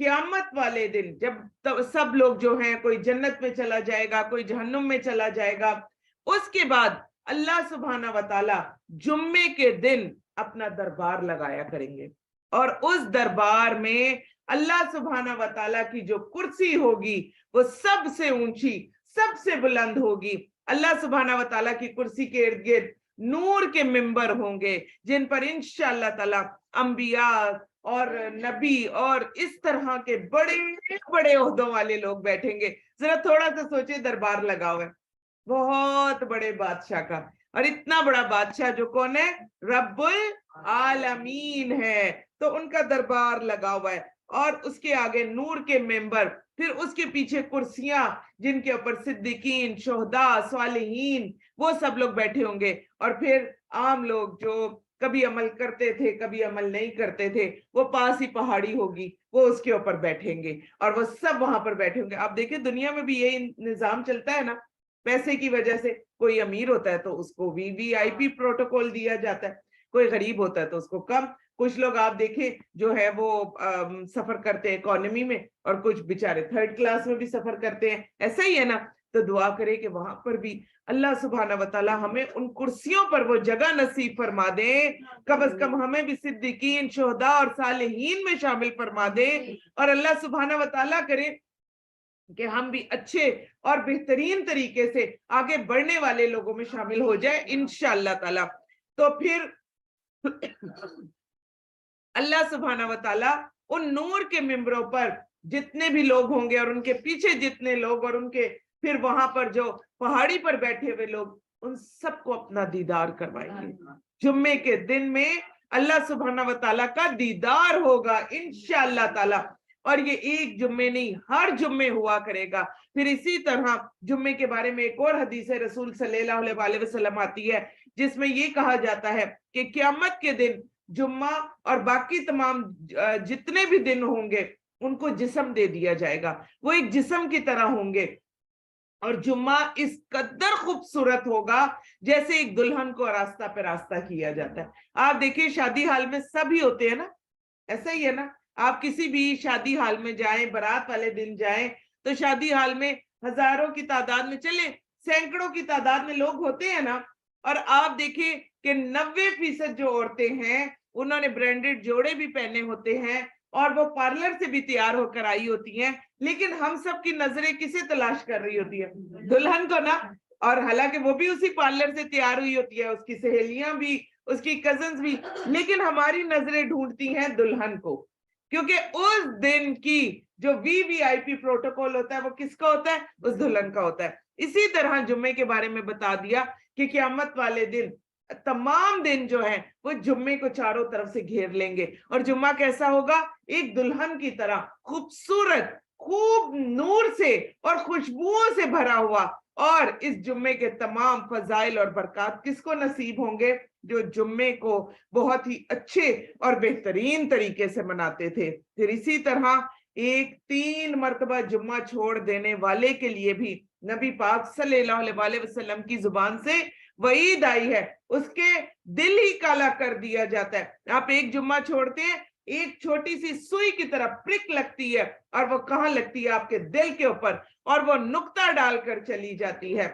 قیامت والے دن جب سب لوگ جو ہیں کوئی جنت میں چلا جائے گا کوئی جہنم میں چلا جائے گا، اس کے بعد اللہ سبحانہ و تعالی جمعے کے دن اپنا دربار لگایا کریں گے، اور اس دربار میں اللہ سبحانہ و تعالی کی جو کرسی ہوگی وہ سب سے اونچی سب سے بلند ہوگی۔ اللہ سبحانہ و تعالیٰ کی کرسی کے ارد گرد نور کے ممبر ہوں گے جن پر انشاءاللہ تعالیٰ انبیاء اور نبی اور اس طرح کے بڑے بڑے عہدوں والے لوگ بیٹھیں گے۔ ذرا تھوڑا سا سوچے، دربار لگا ہوا ہے بہت بڑے بادشاہ کا، اور اتنا بڑا بادشاہ جو کون ہے؟ رب العالمین ہے، تو ان کا دربار لگا ہوا ہے، اور اس کے آگے نور کے ممبر، پھر اس کے پیچھے کرسیاں جن کے اوپر صدیقین، شہداء، صالحین وہ سب لوگ بیٹھے ہوں گے، اور پھر عام لوگ جو کبھی عمل کرتے تھے کبھی عمل نہیں کرتے تھے، وہ پاس ہی پہاڑی ہوگی وہ اس کے اوپر بیٹھیں گے، اور وہ سب وہاں پر بیٹھے ہوں گے۔ آپ دیکھیں دنیا میں بھی یہی نظام چلتا ہے نا، پیسے کی وجہ سے کوئی امیر ہوتا ہے تو اس کو وی آئی پی پروٹوکول دیا جاتا ہے، کوئی غریب ہوتا ہے تو اس کو کم۔ کچھ لوگ آپ دیکھیں جو ہے وہ سفر کرتے ہیں اکانومی میں، اور کچھ بیچارے تھرڈ کلاس میں بھی سفر کرتے ہیں، ایسا ہی ہے نا۔ تو دعا کرے کہ وہاں پر بھی اللہ سبحانہ و تعالی ہمیں ان کرسیوں پر وہ جگہ نصیب فرما دے، کم از کم ہمیں بھی صدیقین، شہداء اور صالحین میں شامل فرما دے، اور اللہ سبحانہ و تعالی کرے کہ ہم بھی اچھے اور بہترین طریقے سے آگے بڑھنے والے لوگوں میں شامل ہو جائے انشاءاللہ تعالی۔ تو پھر اللہ سبحانہ و تعالی ان نور کے ممبروں پر جتنے بھی لوگ ہوں گے اور ان کے پیچھے جتنے لوگ، اور ان کے پھر وہاں پر جو پہاڑی پر بیٹھے ہوئے لوگ، ان سب کو اپنا دیدار کروائیں گے۔ جمعے کے دن میں اللہ سبحانہ و تعالیٰ کا دیدار ہوگا انشاءاللہ تعالی، اور یہ ایک جمعے نہیں ہر جمعے ہوا کرے گا۔ پھر اسی طرح جمعے کے بارے میں ایک اور حدیث رسول صلی اللہ علیہ وسلم آتی ہے جس میں یہ کہا جاتا ہے کہ قیامت کے دن جمعہ اور باقی تمام جتنے بھی دن ہوں گے ان کو جسم دے دیا جائے گا، وہ ایک جسم کی طرح ہوں گے، اور جمعہ اس قدر خوبصورت ہوگا جیسے ایک دلہن کو راستہ پہ راستہ کیا جاتا ہے۔ آپ دیکھیں شادی حال میں سب ہی ہوتے ہیں نا، ایسا ہی ہے نا، آپ کسی بھی شادی حال میں جائیں، برات والے دن جائیں تو شادی حال میں ہزاروں کی تعداد میں، چلے سینکڑوں کی تعداد میں لوگ ہوتے ہیں نا، اور آپ دیکھیں کہ 90% جو عورتیں ہیں انہوں نے برانڈڈ جوڑے بھی پہنے ہوتے ہیں، اور وہ پارلر سے بھی تیار ہو کر آئی ہوتی ہیں، لیکن ہم سب کی نظریں کسے تلاش کر رہی ہوتی ہے؟ دلہن کو نا، اور حالانکہ وہ بھی اسی پارلر سے تیار ہوئی ہوتی ہے، اس کی سہیلیاں بھی، اس کی کزنز بھی، لیکن ہماری نظریں ڈھونڈتی ہیں دلہن کو، کیونکہ اس دن کی جو وی آئی پی پروٹوکول ہوتا ہے وہ کس کا ہوتا ہے؟ اس دلہن کا ہوتا ہے۔ اسی طرح جمعے کے بارے میں بتا دیا کہ قیامت والے دن تمام دن جو ہیں وہ جمعے کو چاروں طرف سے گھیر لیں گے، اور جمعہ کیسا ہوگا؟ ایک دلہن کی طرح خوبصورت، خوب نور سے اور خوشبوؤں سے بھرا ہوا، اور اس جمعے کے تمام فضائل اور برکات کس کو نصیب ہوں گے؟ جو جمعے کو بہت ہی اچھے اور بہترین طریقے سے مناتے تھے۔ پھر اسی طرح ایک 3 مرتبہ جمعہ چھوڑ دینے والے کے لیے بھی نبی پاک صلی اللہ علیہ وسلم کی زبان سے وعید آئی ہے، اس کے دل ہی کالا کر دیا جاتا ہے۔ آپ ایک جمعہ چھوڑتے ہیں، ایک چھوٹی سی سوئی کی طرح پرک لگتی ہے، اور وہ کہاں لگتی ہے؟ آپ کے دل کے اوپر، اور وہ نقطہ ڈال کر چلی جاتی ہے۔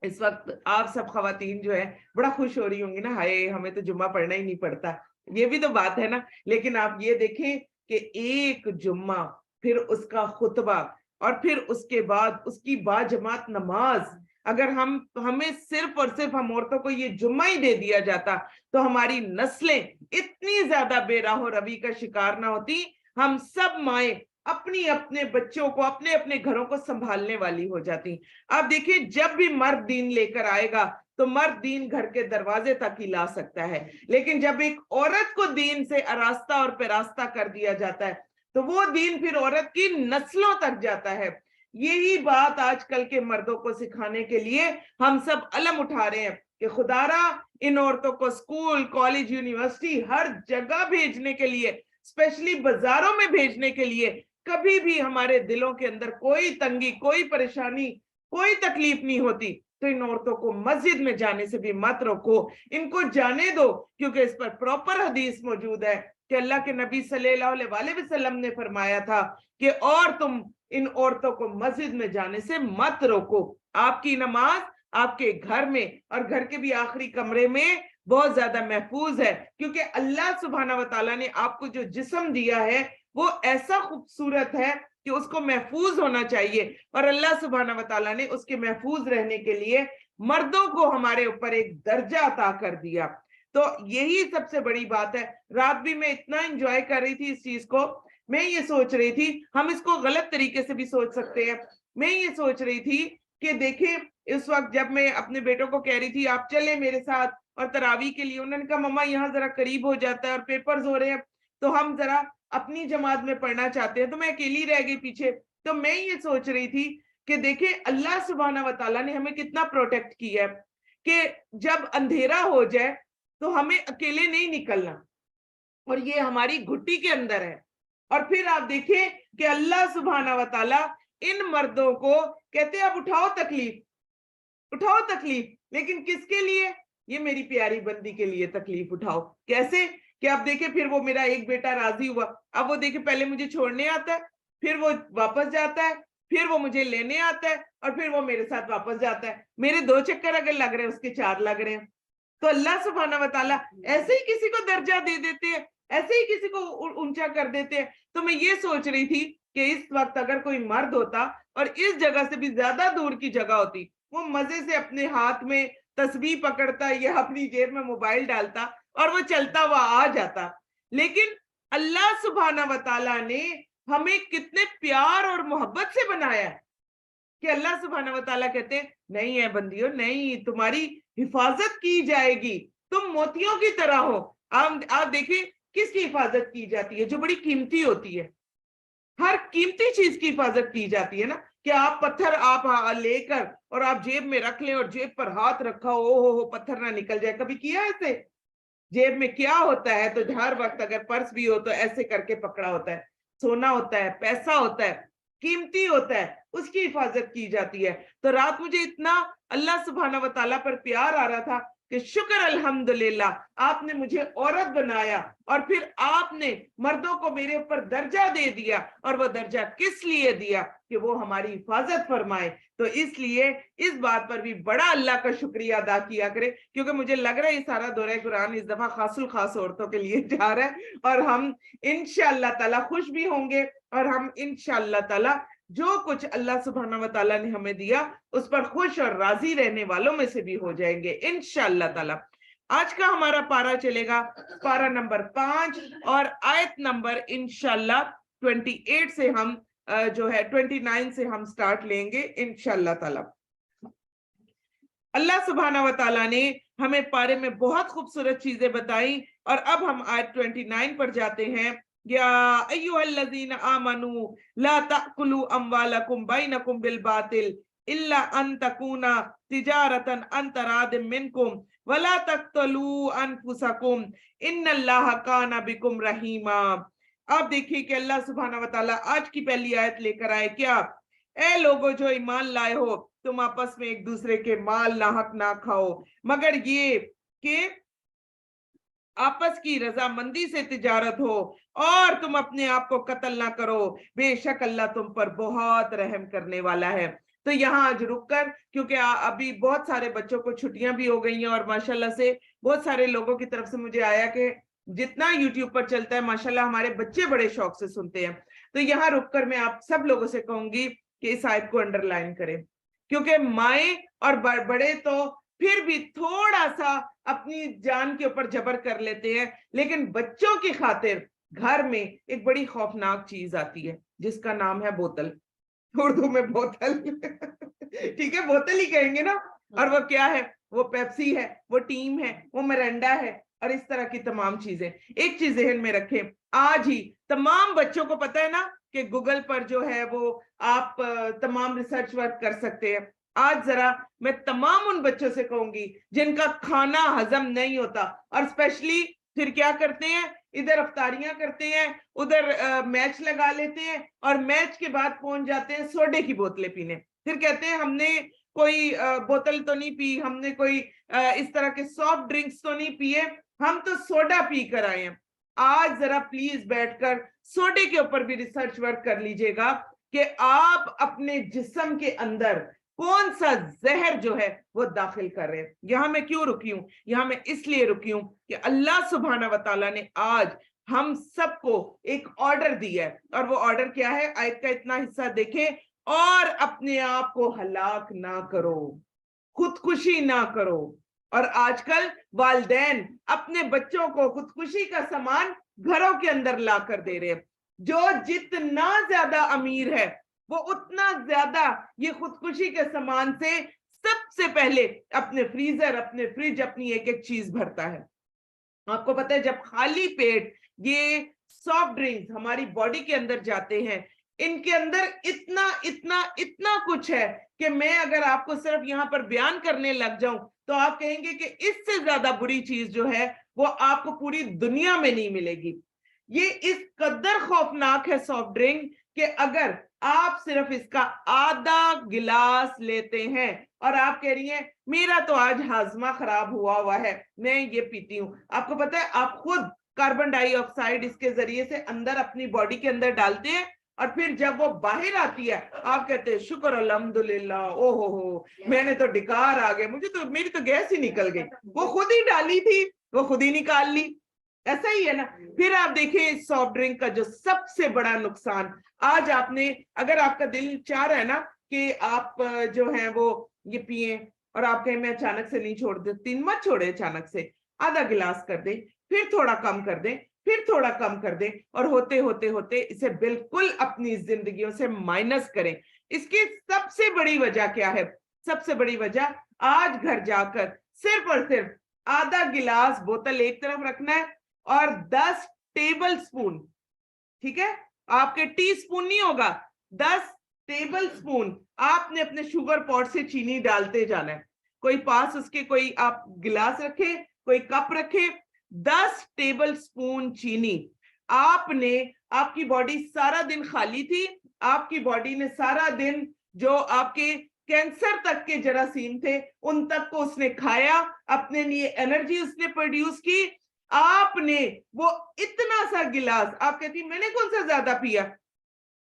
اس وقت آپ سب خواتین جو ہے بڑا خوش ہو رہی ہوں گی نا، ہائے ہمیں تو جمعہ پڑھنا ہی نہیں پڑتا، یہ بھی تو بات ہے نا۔ لیکن آپ یہ دیکھیں کہ ایک جمعہ، پھر اس کا خطبہ، اور پھر اس کے بعد اس کی باجماعت نماز، اگر ہمیں صرف اور صرف ہم عورتوں کو یہ جمعہ ہی دے دیا جاتا تو ہماری نسلیں اتنی زیادہ بے راہ و روی کا شکار نہ ہوتی۔ ہم سب مائیں اپنی اپنے بچوں کو، اپنے اپنے گھروں کو سنبھالنے والی ہو جاتی۔ آپ دیکھیں جب بھی مرد دین لے کر آئے گا تو مرد دین گھر کے دروازے تک ہی لا سکتا ہے، لیکن جب ایک عورت کو دین سے آراستہ اور پیراستہ کر دیا جاتا ہے تو وہ دین پھر عورت کی نسلوں تک جاتا ہے۔ یہی بات آج کل کے مردوں کو سکھانے کے لیے ہم سب علم اٹھا رہے ہیں کہ خدا را ان عورتوں کو اسکول، کالج، یونیورسٹی ہر جگہ بھیجنے کے لیے، اسپیشلی بازاروں میں بھیجنے کے لیے، کبھی بھی ہمارے دلوں کے اندر کوئی تنگی، کوئی پریشانی، کوئی تکلیف نہیں ہوتی تو ان عورتوں کو مسجد میں جانے سے بھی مت روکو، ان کو جانے دو، کیونکہ اس پر پراپر حدیث موجود ہے کہ اللہ کے نبی صلی اللہ علیہ وسلم نے فرمایا تھا کہ اور تم ان عورتوں کو مسجد میں جانے سے مت روکو. آپ کی نماز آپ کے گھر میں اور گھر کے بھی آخری کمرے میں بہت زیادہ محفوظ ہے, کیونکہ اللہ سبحانہ و تعالیٰ نے آپ کو جو جسم دیا ہے وہ ایسا خوبصورت ہے کہ اس کو محفوظ ہونا چاہیے, اور اللہ سبحانہ و تعالیٰ نے اس کے محفوظ رہنے کے لیے مردوں کو ہمارے اوپر ایک درجہ عطا کر دیا. تو یہی سب سے بڑی بات ہے. رات بھی میں اتنا انجوائے کر رہی تھی اس چیز کو, میں یہ سوچ رہی تھی, ہم اس کو غلط طریقے سے بھی سوچ سکتے ہیں. میں یہ سوچ رہی تھی کہ دیکھیں اس وقت جب میں اپنے بیٹوں کو کہہ رہی تھی آپ چلیں میرے ساتھ اور تراویح کے لیے, انہوں نے کہا مما یہاں ذرا قریب ہو جاتا ہے اور پیپرز ہو رہے ہیں تو ہم ذرا اپنی جماعت میں پڑھنا چاہتے ہیں, تو میں اکیلی رہ گئی پیچھے. تو میں یہ سوچ رہی تھی کہ دیکھیں اللہ سبحانہ و تعالیٰ نے ہمیں کتنا پروٹیکٹ کیا ہے کہ جب اندھیرا ہو جائے تو ہمیں اکیلے نہیں نکلنا, اور یہ ہماری گھٹی کے اندر ہے. اور پھر آپ دیکھیں کہ اللہ سبحانہ و تعالیٰ ان مردوں کو کہتے ہیں اب اٹھاؤ تکلیف, لیکن کس کے لیے؟ یہ میری پیاری بندی کے لیے تکلیف اٹھاؤ. کیسے کہ اب دیکھیں پھر وہ میرا ایک بیٹا راضی ہوا, اب وہ دیکھیں پہلے مجھے چھوڑنے آتا ہے, پھر وہ واپس جاتا ہے, پھر وہ مجھے لینے آتا ہے, اور پھر وہ میرے ساتھ واپس جاتا ہے. میرے 2 چکر اگر لگ رہے ہیں اس کے 4 لگ رہے ہیں. تو اللہ سبحانہ و تعالیٰ ایسے ہی کسی کو درجہ دے دیتے ہیں, ایسے ہی کسی کو اونچا کر دیتے ہیں. تو میں یہ سوچ رہی تھی کہ اس وقت اگر کوئی مرد ہوتا اور اس جگہ سے بھی زیادہ دور کی جگہ ہوتی, وہ مزے سے اپنے ہاتھ میں تسبیح پکڑتا یا اپنی جیب میں موبائل ڈالتا اور وہ چلتا ہوا آ جاتا. لیکن اللہ سبحانہ و تعالیٰ نے ہمیں کتنے پیار اور محبت سے بنایا ہے کہ اللہ سبحانہ و تعالیٰ کہتے ہیں نہیں ہے بندیوں, نہیں, تمہاری حفاظت کی جائے گی, تم موتیوں کی طرح ہو. آپ دیکھیں کس کی حفاظت کی جاتی ہے؟ جو بڑی قیمتی ہوتی ہے. ہر قیمتی چیز کی حفاظت کی جاتی ہے نا, کہ آپ پتھر آپ لے کر اور آپ جیب میں رکھ لیں اور جیب پر ہاتھ رکھا ہو پتھر نہ نکل جائے. کبھی کیا ایسے؟ جیب میں کیا ہوتا ہے تو ہر وقت اگر پرس بھی ہو تو ایسے کر کے پکڑا ہوتا ہے. سونا ہوتا ہے, پیسہ ہوتا ہے, قیمتی ہوتا ہے, اس کی حفاظت کی جاتی ہے. تو رات مجھے اتنا اللہ سبحانہ و تعالیٰ پر پیار آ رہا تھا کہ شکر الحمدللہ آپ نے مجھے عورت بنایا, اور پھر آپ نے مردوں کو میرے اوپر درجہ دے دیا. اور وہ درجہ کس لیے دیا؟ کہ وہ ہماری حفاظت فرمائے. تو اس لیے اس بات پر بھی بڑا اللہ کا شکریہ ادا کیا کرے, کیونکہ مجھے لگ رہا ہے یہ سارا دورہ قرآن اس دفعہ خاص الخاص عورتوں کے لیے جا رہا ہے, اور ہم انشاءاللہ تعالیٰ خوش بھی ہوں گے, اور ہم انشاءاللہ تعالیٰ جو کچھ اللہ سبحانہ و تعالیٰ نے ہمیں دیا اس پر خوش اور راضی رہنے والوں میں سے بھی ہو جائیں گے انشاءاللہ تعالیٰ. آج کا ہمارا پارہ چلے گا پارہ نمبر 5 اور آیت نمبر انشاءاللہ 28 سے ہم جو ہے 29 سے ہم سٹارٹ لیں گے انشاءاللہ تعالیٰ. اللہ سبحانہ و تعالیٰ نے ہمیں پارے میں بہت خوبصورت چیزیں بتائیں, اور اب ہم آیت 29 پر جاتے ہیں. یا ایھا الذین آمنوا لا تأکلوا اموالکم بینکم بالباطل الا ان تکون تجارتا عن تراض منکم ولا تقتلوا انفسکم ان اللہ کان بکم رحیما. آپ دیکھیے کہ اللہ سبحانہ و تعالیٰ آج کی پہلی آیت لے کر آئے, کیا اے لوگوں جو ایمان لائے ہو تم آپس میں ایک دوسرے کے مال ناحق نہ کھاؤ مگر یہ کہ آپس کی رضامندی سے تجارت ہو, اور تم اپنے آپ کو قتل نہ کرو, بے شک اللہ تم پر بہت رحم کرنے والا ہے. تو یہاں آج رک کر, کیونکہ ابھی بہت سارے بچوں کو چھٹیاں بھی ہو گئی ہیں, اور ماشاءاللہ سے بہت سارے لوگوں کی طرف سے مجھے آیا کہ جتنا یوٹیوب پر چلتا ہے ماشاءاللہ ہمارے بچے بڑے شوق سے سنتے ہیں. تو یہاں رک کر میں آپ سب لوگوں سے کہوں گی کہ اس آیت کو انڈر لائن کریں, کیونکہ مائیں اور بڑے تو پھر بھی تھوڑا سا اپنی جان کے اوپر جبر کر لیتے ہیں, لیکن بچوں کی خاطر گھر میں ایک بڑی خوفناک چیز آتی ہے جس کا نام ہے بوتل. اردو میں بوتل ٹھیک ہے, بوتل ہی کہیں گے نا. اور وہ کیا ہے؟ وہ پیپسی ہے, وہ ٹیم ہے, وہ مرنڈا ہے, اور اس طرح کی تمام چیزیں. ایک چیز ذہن میں رکھیں, آج ہی تمام بچوں کو پتہ ہے نا کہ گوگل پر جو ہے وہ آپ تمام ریسرچ ورک کر سکتے ہیں. آج ذرا میں تمام ان بچوں سے کہوں گی جن کا کھانا ہضم نہیں ہوتا, اور اسپیشلی پھر کیا کرتے ہیں, ادھر افطاریاں کرتے ہیں, ادھر میچ لگا لیتے ہیں, اور میچ کے بعد پہنچ جاتے ہیں سوڈے کی بوتلیں پینے. پھر کہتے ہیں ہم نے کوئی بوتل تو نہیں پی, ہم نے کوئی اس طرح کے سافٹ ڈرنکس تو نہیں پیے, ہم تو سوڈا پی کر آئے ہیں. آج ذرا پلیز بیٹھ کر سوڈے کے اوپر بھی ریسرچ ورک کر لیجئے گا کہ آپ اپنے جسم کے اندر کون سا زہر جو ہے وہ داخل کر رہے ہیں۔ یہاں میں کیوں رکی ہوں؟ یہاں میں اس لیے رکی ہوں کہ اللہ سبحانہ و تعالیٰ نے آج ہم سب کو ایک آرڈر دیا ہے، اور وہ آرڈر کیا ہے؟ آیت کا اتنا حصہ دیکھیں، اور اپنے آپ کو ہلاک نہ کرو، خودکشی نہ کرو۔ اور آج کل والدین اپنے بچوں کو خودکشی کا سامان گھروں کے اندر لا کر دے رہے ہیں۔ جو جتنا زیادہ امیر ہے وہ اتنا زیادہ یہ خودکشی کے سامان سے سب سے پہلے اپنے فریزر، اپنے فریج، اپنی ایک ایک چیز بھرتا ہے۔ آپ کو پتہ ہے جب خالی پیٹ یہ سافٹ ڈرنکس ہماری باڈی کے اندر جاتے ہیں، ان کے اندر اتنا اتنا اتنا کچھ ہے کہ میں اگر آپ کو صرف یہاں پر بیان کرنے لگ جاؤں تو آپ کہیں گے کہ اس سے زیادہ بری چیز جو ہے وہ آپ کو پوری دنیا میں نہیں ملے گی۔ یہ اس قدر خوفناک ہے سافٹ ڈرنک کہ اگر آپ صرف اس کا آدھا گلاس لیتے ہیں اور آپ کہہ رہی ہیں میرا تو آج ہاضمہ خراب ہوا ہے، میں یہ پیتی ہوں، آپ کو پتہ ہے آپ خود کاربن ڈائی آکسائڈ اس کے ذریعے سے اندر اپنی باڈی کے اندر ڈالتے ہیں، اور پھر جب وہ باہر آتی ہے آپ کہتے ہیں شکر الحمدللہ، او ہو میں نے تو ڈکار آ گئے، مجھے تو میری تو گیس ہی نکل گئی، وہ خود ہی ڈالی تھی، وہ خود ہی نکال لی۔ ایسا ہی ہے نا۔ پھر آپ دیکھیں سافٹ ڈرنک کا جو سب سے بڑا نقصان، آج آپ نے اگر آپ کا دل چاہ رہا ہے نا کہ آپ جو ہیں وہ یہ پیئیں، اور آپ کہیں میں اچانک سے نہیں چھوڑ دیتی، مت چھوڑے اچانک سے، آدھا گلاس کر دیں، پھر تھوڑا کم کر دیں، پھر تھوڑا کم کر دیں، اور ہوتے ہوتے ہوتے اسے بالکل اپنی زندگیوں سے مائنس کریں۔ اس کی سب سے بڑی وجہ کیا ہے؟ سب سے بڑی وجہ آج گھر جا کر صرف اور صرف آدھا گلاس بوتل ایک طرف رکھنا ہے اور 10 ٹیبل سپون، ٹھیک ہے، آپ کے ٹی سپون نہیں ہوگا، 10 ٹیبل سپون آپ نے اپنے شوگر پاٹ سے چینی ڈالتے جانا ہے۔ کوئی پاس اس کے کوئی آپ گلاس رکھے، کوئی کپ رکھے، 10 ٹیبل سپون چینی آپ نے، آپ کی باڈی سارا دن خالی تھی، آپ کی باڈی نے سارا دن جو آپ کے کینسر تک کے جراثیم تھے ان تک کو اس نے کھایا، اپنے لیے انرجی اس نے پروڈیوس کی، آپ نے وہ اتنا سا گلاس، آپ کہتی میں نے کون سا زیادہ پیا،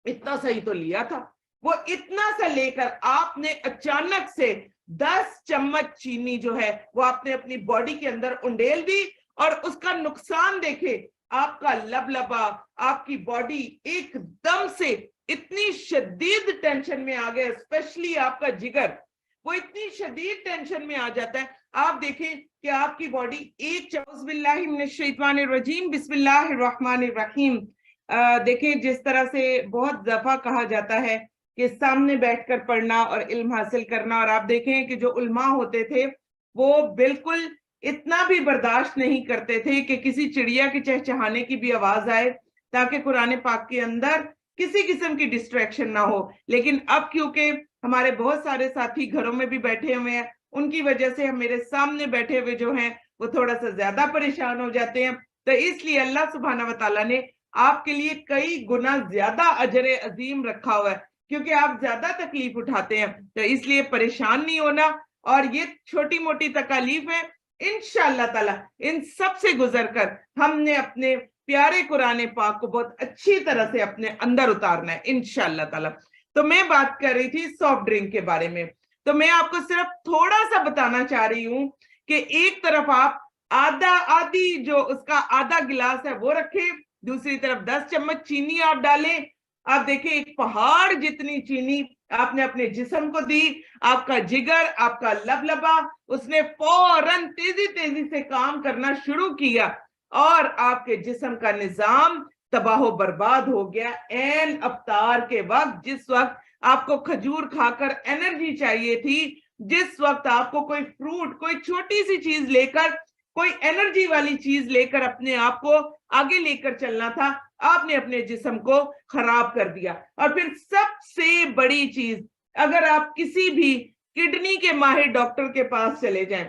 اتنا سا ہی تو لیا تھا، وہ اتنا سا لے کر آپ نے اچانک سے 10 چمچ چینی جو ہے وہ آپ نے اپنی باڈی کے اندر انڈیل دی، اور اس کا نقصان دیکھے، آپ کا لبلبا، آپ کی باڈی ایک دم سے اتنی شدید ٹینشن میں آ گیا، اسپیشلی آپ کا جگر، وہ اتنی شدید ٹینشن میں آ جاتا ہے۔ آپ دیکھیں کہ آپ کی باڈی ایک اعوذ باللہ من الشیطان الرجیم بسم اللہ الرحمن الرحیم، دیکھیں جس طرح سے بہت دفعہ کہا جاتا ہے کہ سامنے بیٹھ کر پڑھنا اور علم حاصل کرنا، اور آپ دیکھیں کہ جو علماء ہوتے تھے وہ بالکل اتنا بھی برداشت نہیں کرتے تھے کہ کسی چڑیا کی چہچہانے کی بھی آواز آئے تاکہ قرآن پاک کے اندر کسی قسم کی ڈسٹریکشن نہ ہو۔ لیکن اب کیونکہ ہمارے بہت سارے ساتھی گھروں میں بھی بیٹھے ہوئے ہیں، ان کی وجہ سے ہم میرے سامنے بیٹھے ہوئے جو ہیں وہ تھوڑا سا زیادہ پریشان ہو جاتے ہیں، تو اس لیے اللہ سبحانہ و تعالیٰ نے آپ کے لیے کئی گنا زیادہ اجر عظیم رکھا ہوا ہے، کیونکہ آپ زیادہ تکلیف اٹھاتے ہیں، تو اس لیے پریشان نہیں ہونا، اور یہ چھوٹی موٹی تکالیف ہے، انشاءاللہ تعالیٰ ان سب سے گزر کر ہم نے اپنے پیارے قرآن پاک کو بہت اچھی طرح سے اپنے اندر اتارنا ہے انشاءاللہ تعالیٰ۔ تو میں بات کر رہی تھی سافٹ ڈرنک کے بارے میں، تو میں آپ کو صرف تھوڑا سا بتانا چاہ رہی ہوں کہ ایک طرف آپ آدھی جو اس کا آدھا گلاس ہے وہ رکھیں، دوسری طرف 10 چمچ چینی آپ ڈالیں، آپ دیکھیں ایک پہاڑ جتنی چینی آپ نے اپنے جسم کو دی، آپ کا جگر، آپ کا لبلبا اس نے فوراً تیزی تیزی سے کام کرنا شروع کیا، اور آپ کے جسم کا نظام تباہ و برباد ہو گیا۔ عین افطار کے وقت، جس وقت آپ کو کھجور کھا کر انرجی چاہیے تھی، جس وقت آپ کو کوئی فروٹ، کوئی چھوٹی سی چیز لے کر، کوئی انرجی والی چیز لے کر اپنے آپ کو آگے لے کر چلنا تھا، آپ نے اپنے جسم کو خراب کر دیا۔ اور پھر سب سے بڑی چیز، اگر آپ کسی بھی کڈنی کے ماہر ڈاکٹر کے پاس چلے جائیں،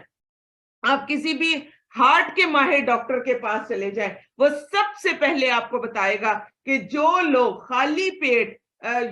آپ کسی بھی ہارٹ کے ماہر ڈاکٹر کے پاس چلے جائیں، وہ سب سے پہلے آپ کو بتائے گا کہ جو لوگ خالی پیٹ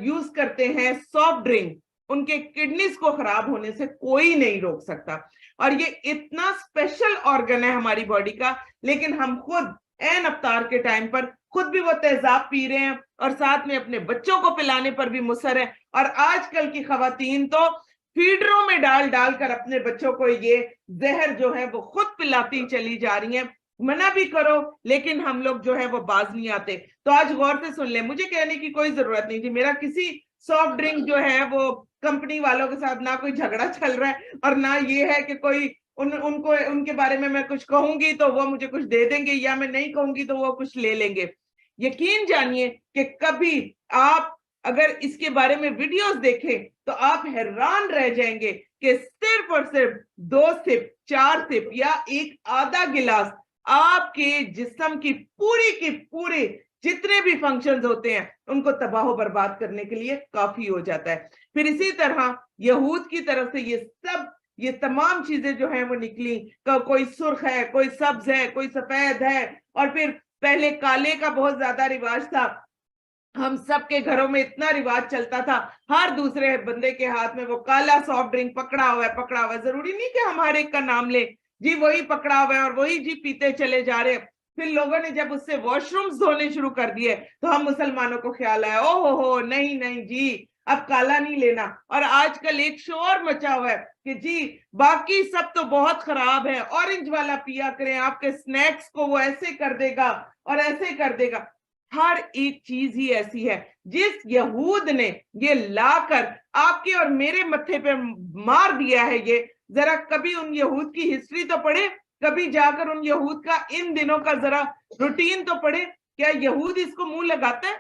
یوز کرتے ہیں سافٹ ڈرنک، ان کے کڈنیز کو خراب ہونے سے کوئی نہیں روک سکتا، اور یہ اتنا اسپیشل آرگن ہے ہماری باڈی کا، لیکن ہم خود عین افطار کے ٹائم پر خود بھی وہ تیزاب پی رہے ہیں اور ساتھ میں اپنے بچوں کو پلانے پر بھی مصر ہے. اور آج کل کی خواتین تو فیڈروں میں ڈال ڈال کر اپنے بچوں کو یہ زہر جو ہے وہ خود پلاتی چلی جا رہی ہیں. منع بھی کرو لیکن ہم لوگ جو ہے وہ باز نہیں آتے. تو آج غور سے سن لیں, مجھے کہنے کی کوئی ضرورت نہیں تھی, میرا کسی سافٹ ڈرنک جو ہے وہ کمپنی والوں کے ساتھ نہ کوئی جھگڑا چل رہا ہے اور نہ یہ ہے کہ کوئی ان کے بارے میں کچھ کہوں گی تو وہ مجھے کچھ دے دیں گے یا میں نہیں کہوں گی تو وہ کچھ لے لیں گے. یقین جانیے کہ کبھی آپ اگر اس کے بارے میں ویڈیوز دیکھیں تو آپ حیران رہ جائیں گے کہ صرف اور صرف 2 سپ 4 سپ یا ایک آدھا گلاس آپ کے جسم کی پورے جتنے بھی فنکشنز ہوتے ہیں ان کو تباہ و برباد کرنے کے لیے کافی ہو جاتا ہے. پھر اسی طرح یہود کی طرف سے یہ تمام چیزیں جو ہیں وہ نکلی, کوئی سرخ ہے, کوئی سبز ہے, کوئی سفید ہے, اور پھر پہلے کالے کا بہت زیادہ رواج تھا. ہم سب کے گھروں میں اتنا رواج چلتا تھا, ہر دوسرے بندے کے ہاتھ میں وہ کالا سافٹ ڈرنک پکڑا ہوا ہے. ضروری نہیں کہ ہمارے ایک کا نام لے, جی وہی پکڑا ہوا ہے اور وہی جی پیتے چلے جا رہے. پھر لوگوں نے جب اس سے واش رومز دھونے شروع کر دیے تو ہم مسلمانوں کو خیال آیا, او ہو نہیں جی اب کالا نہیں لینا. اور آج کل ایک شور مچا ہوا ہے کہ جی باقی سب تو بہت خراب ہے, اورنج والا پیا کریں, آپ کے سنیکس کو وہ ایسے کر دے گا اور ایسے کر دے گا. ہر ایک چیز ہی ایسی ہے جس یہود نے یہ لا کر آپ کے اور میرے متھے پہ مار دیا ہے. یہ ذرا کبھی ان یہود کی ہسٹری تو پڑھے, کبھی جا کر ان یہود کا ان دنوں کا ذرا روٹین تو پڑھے. کیا یہود اس کو منہ لگاتا ہے؟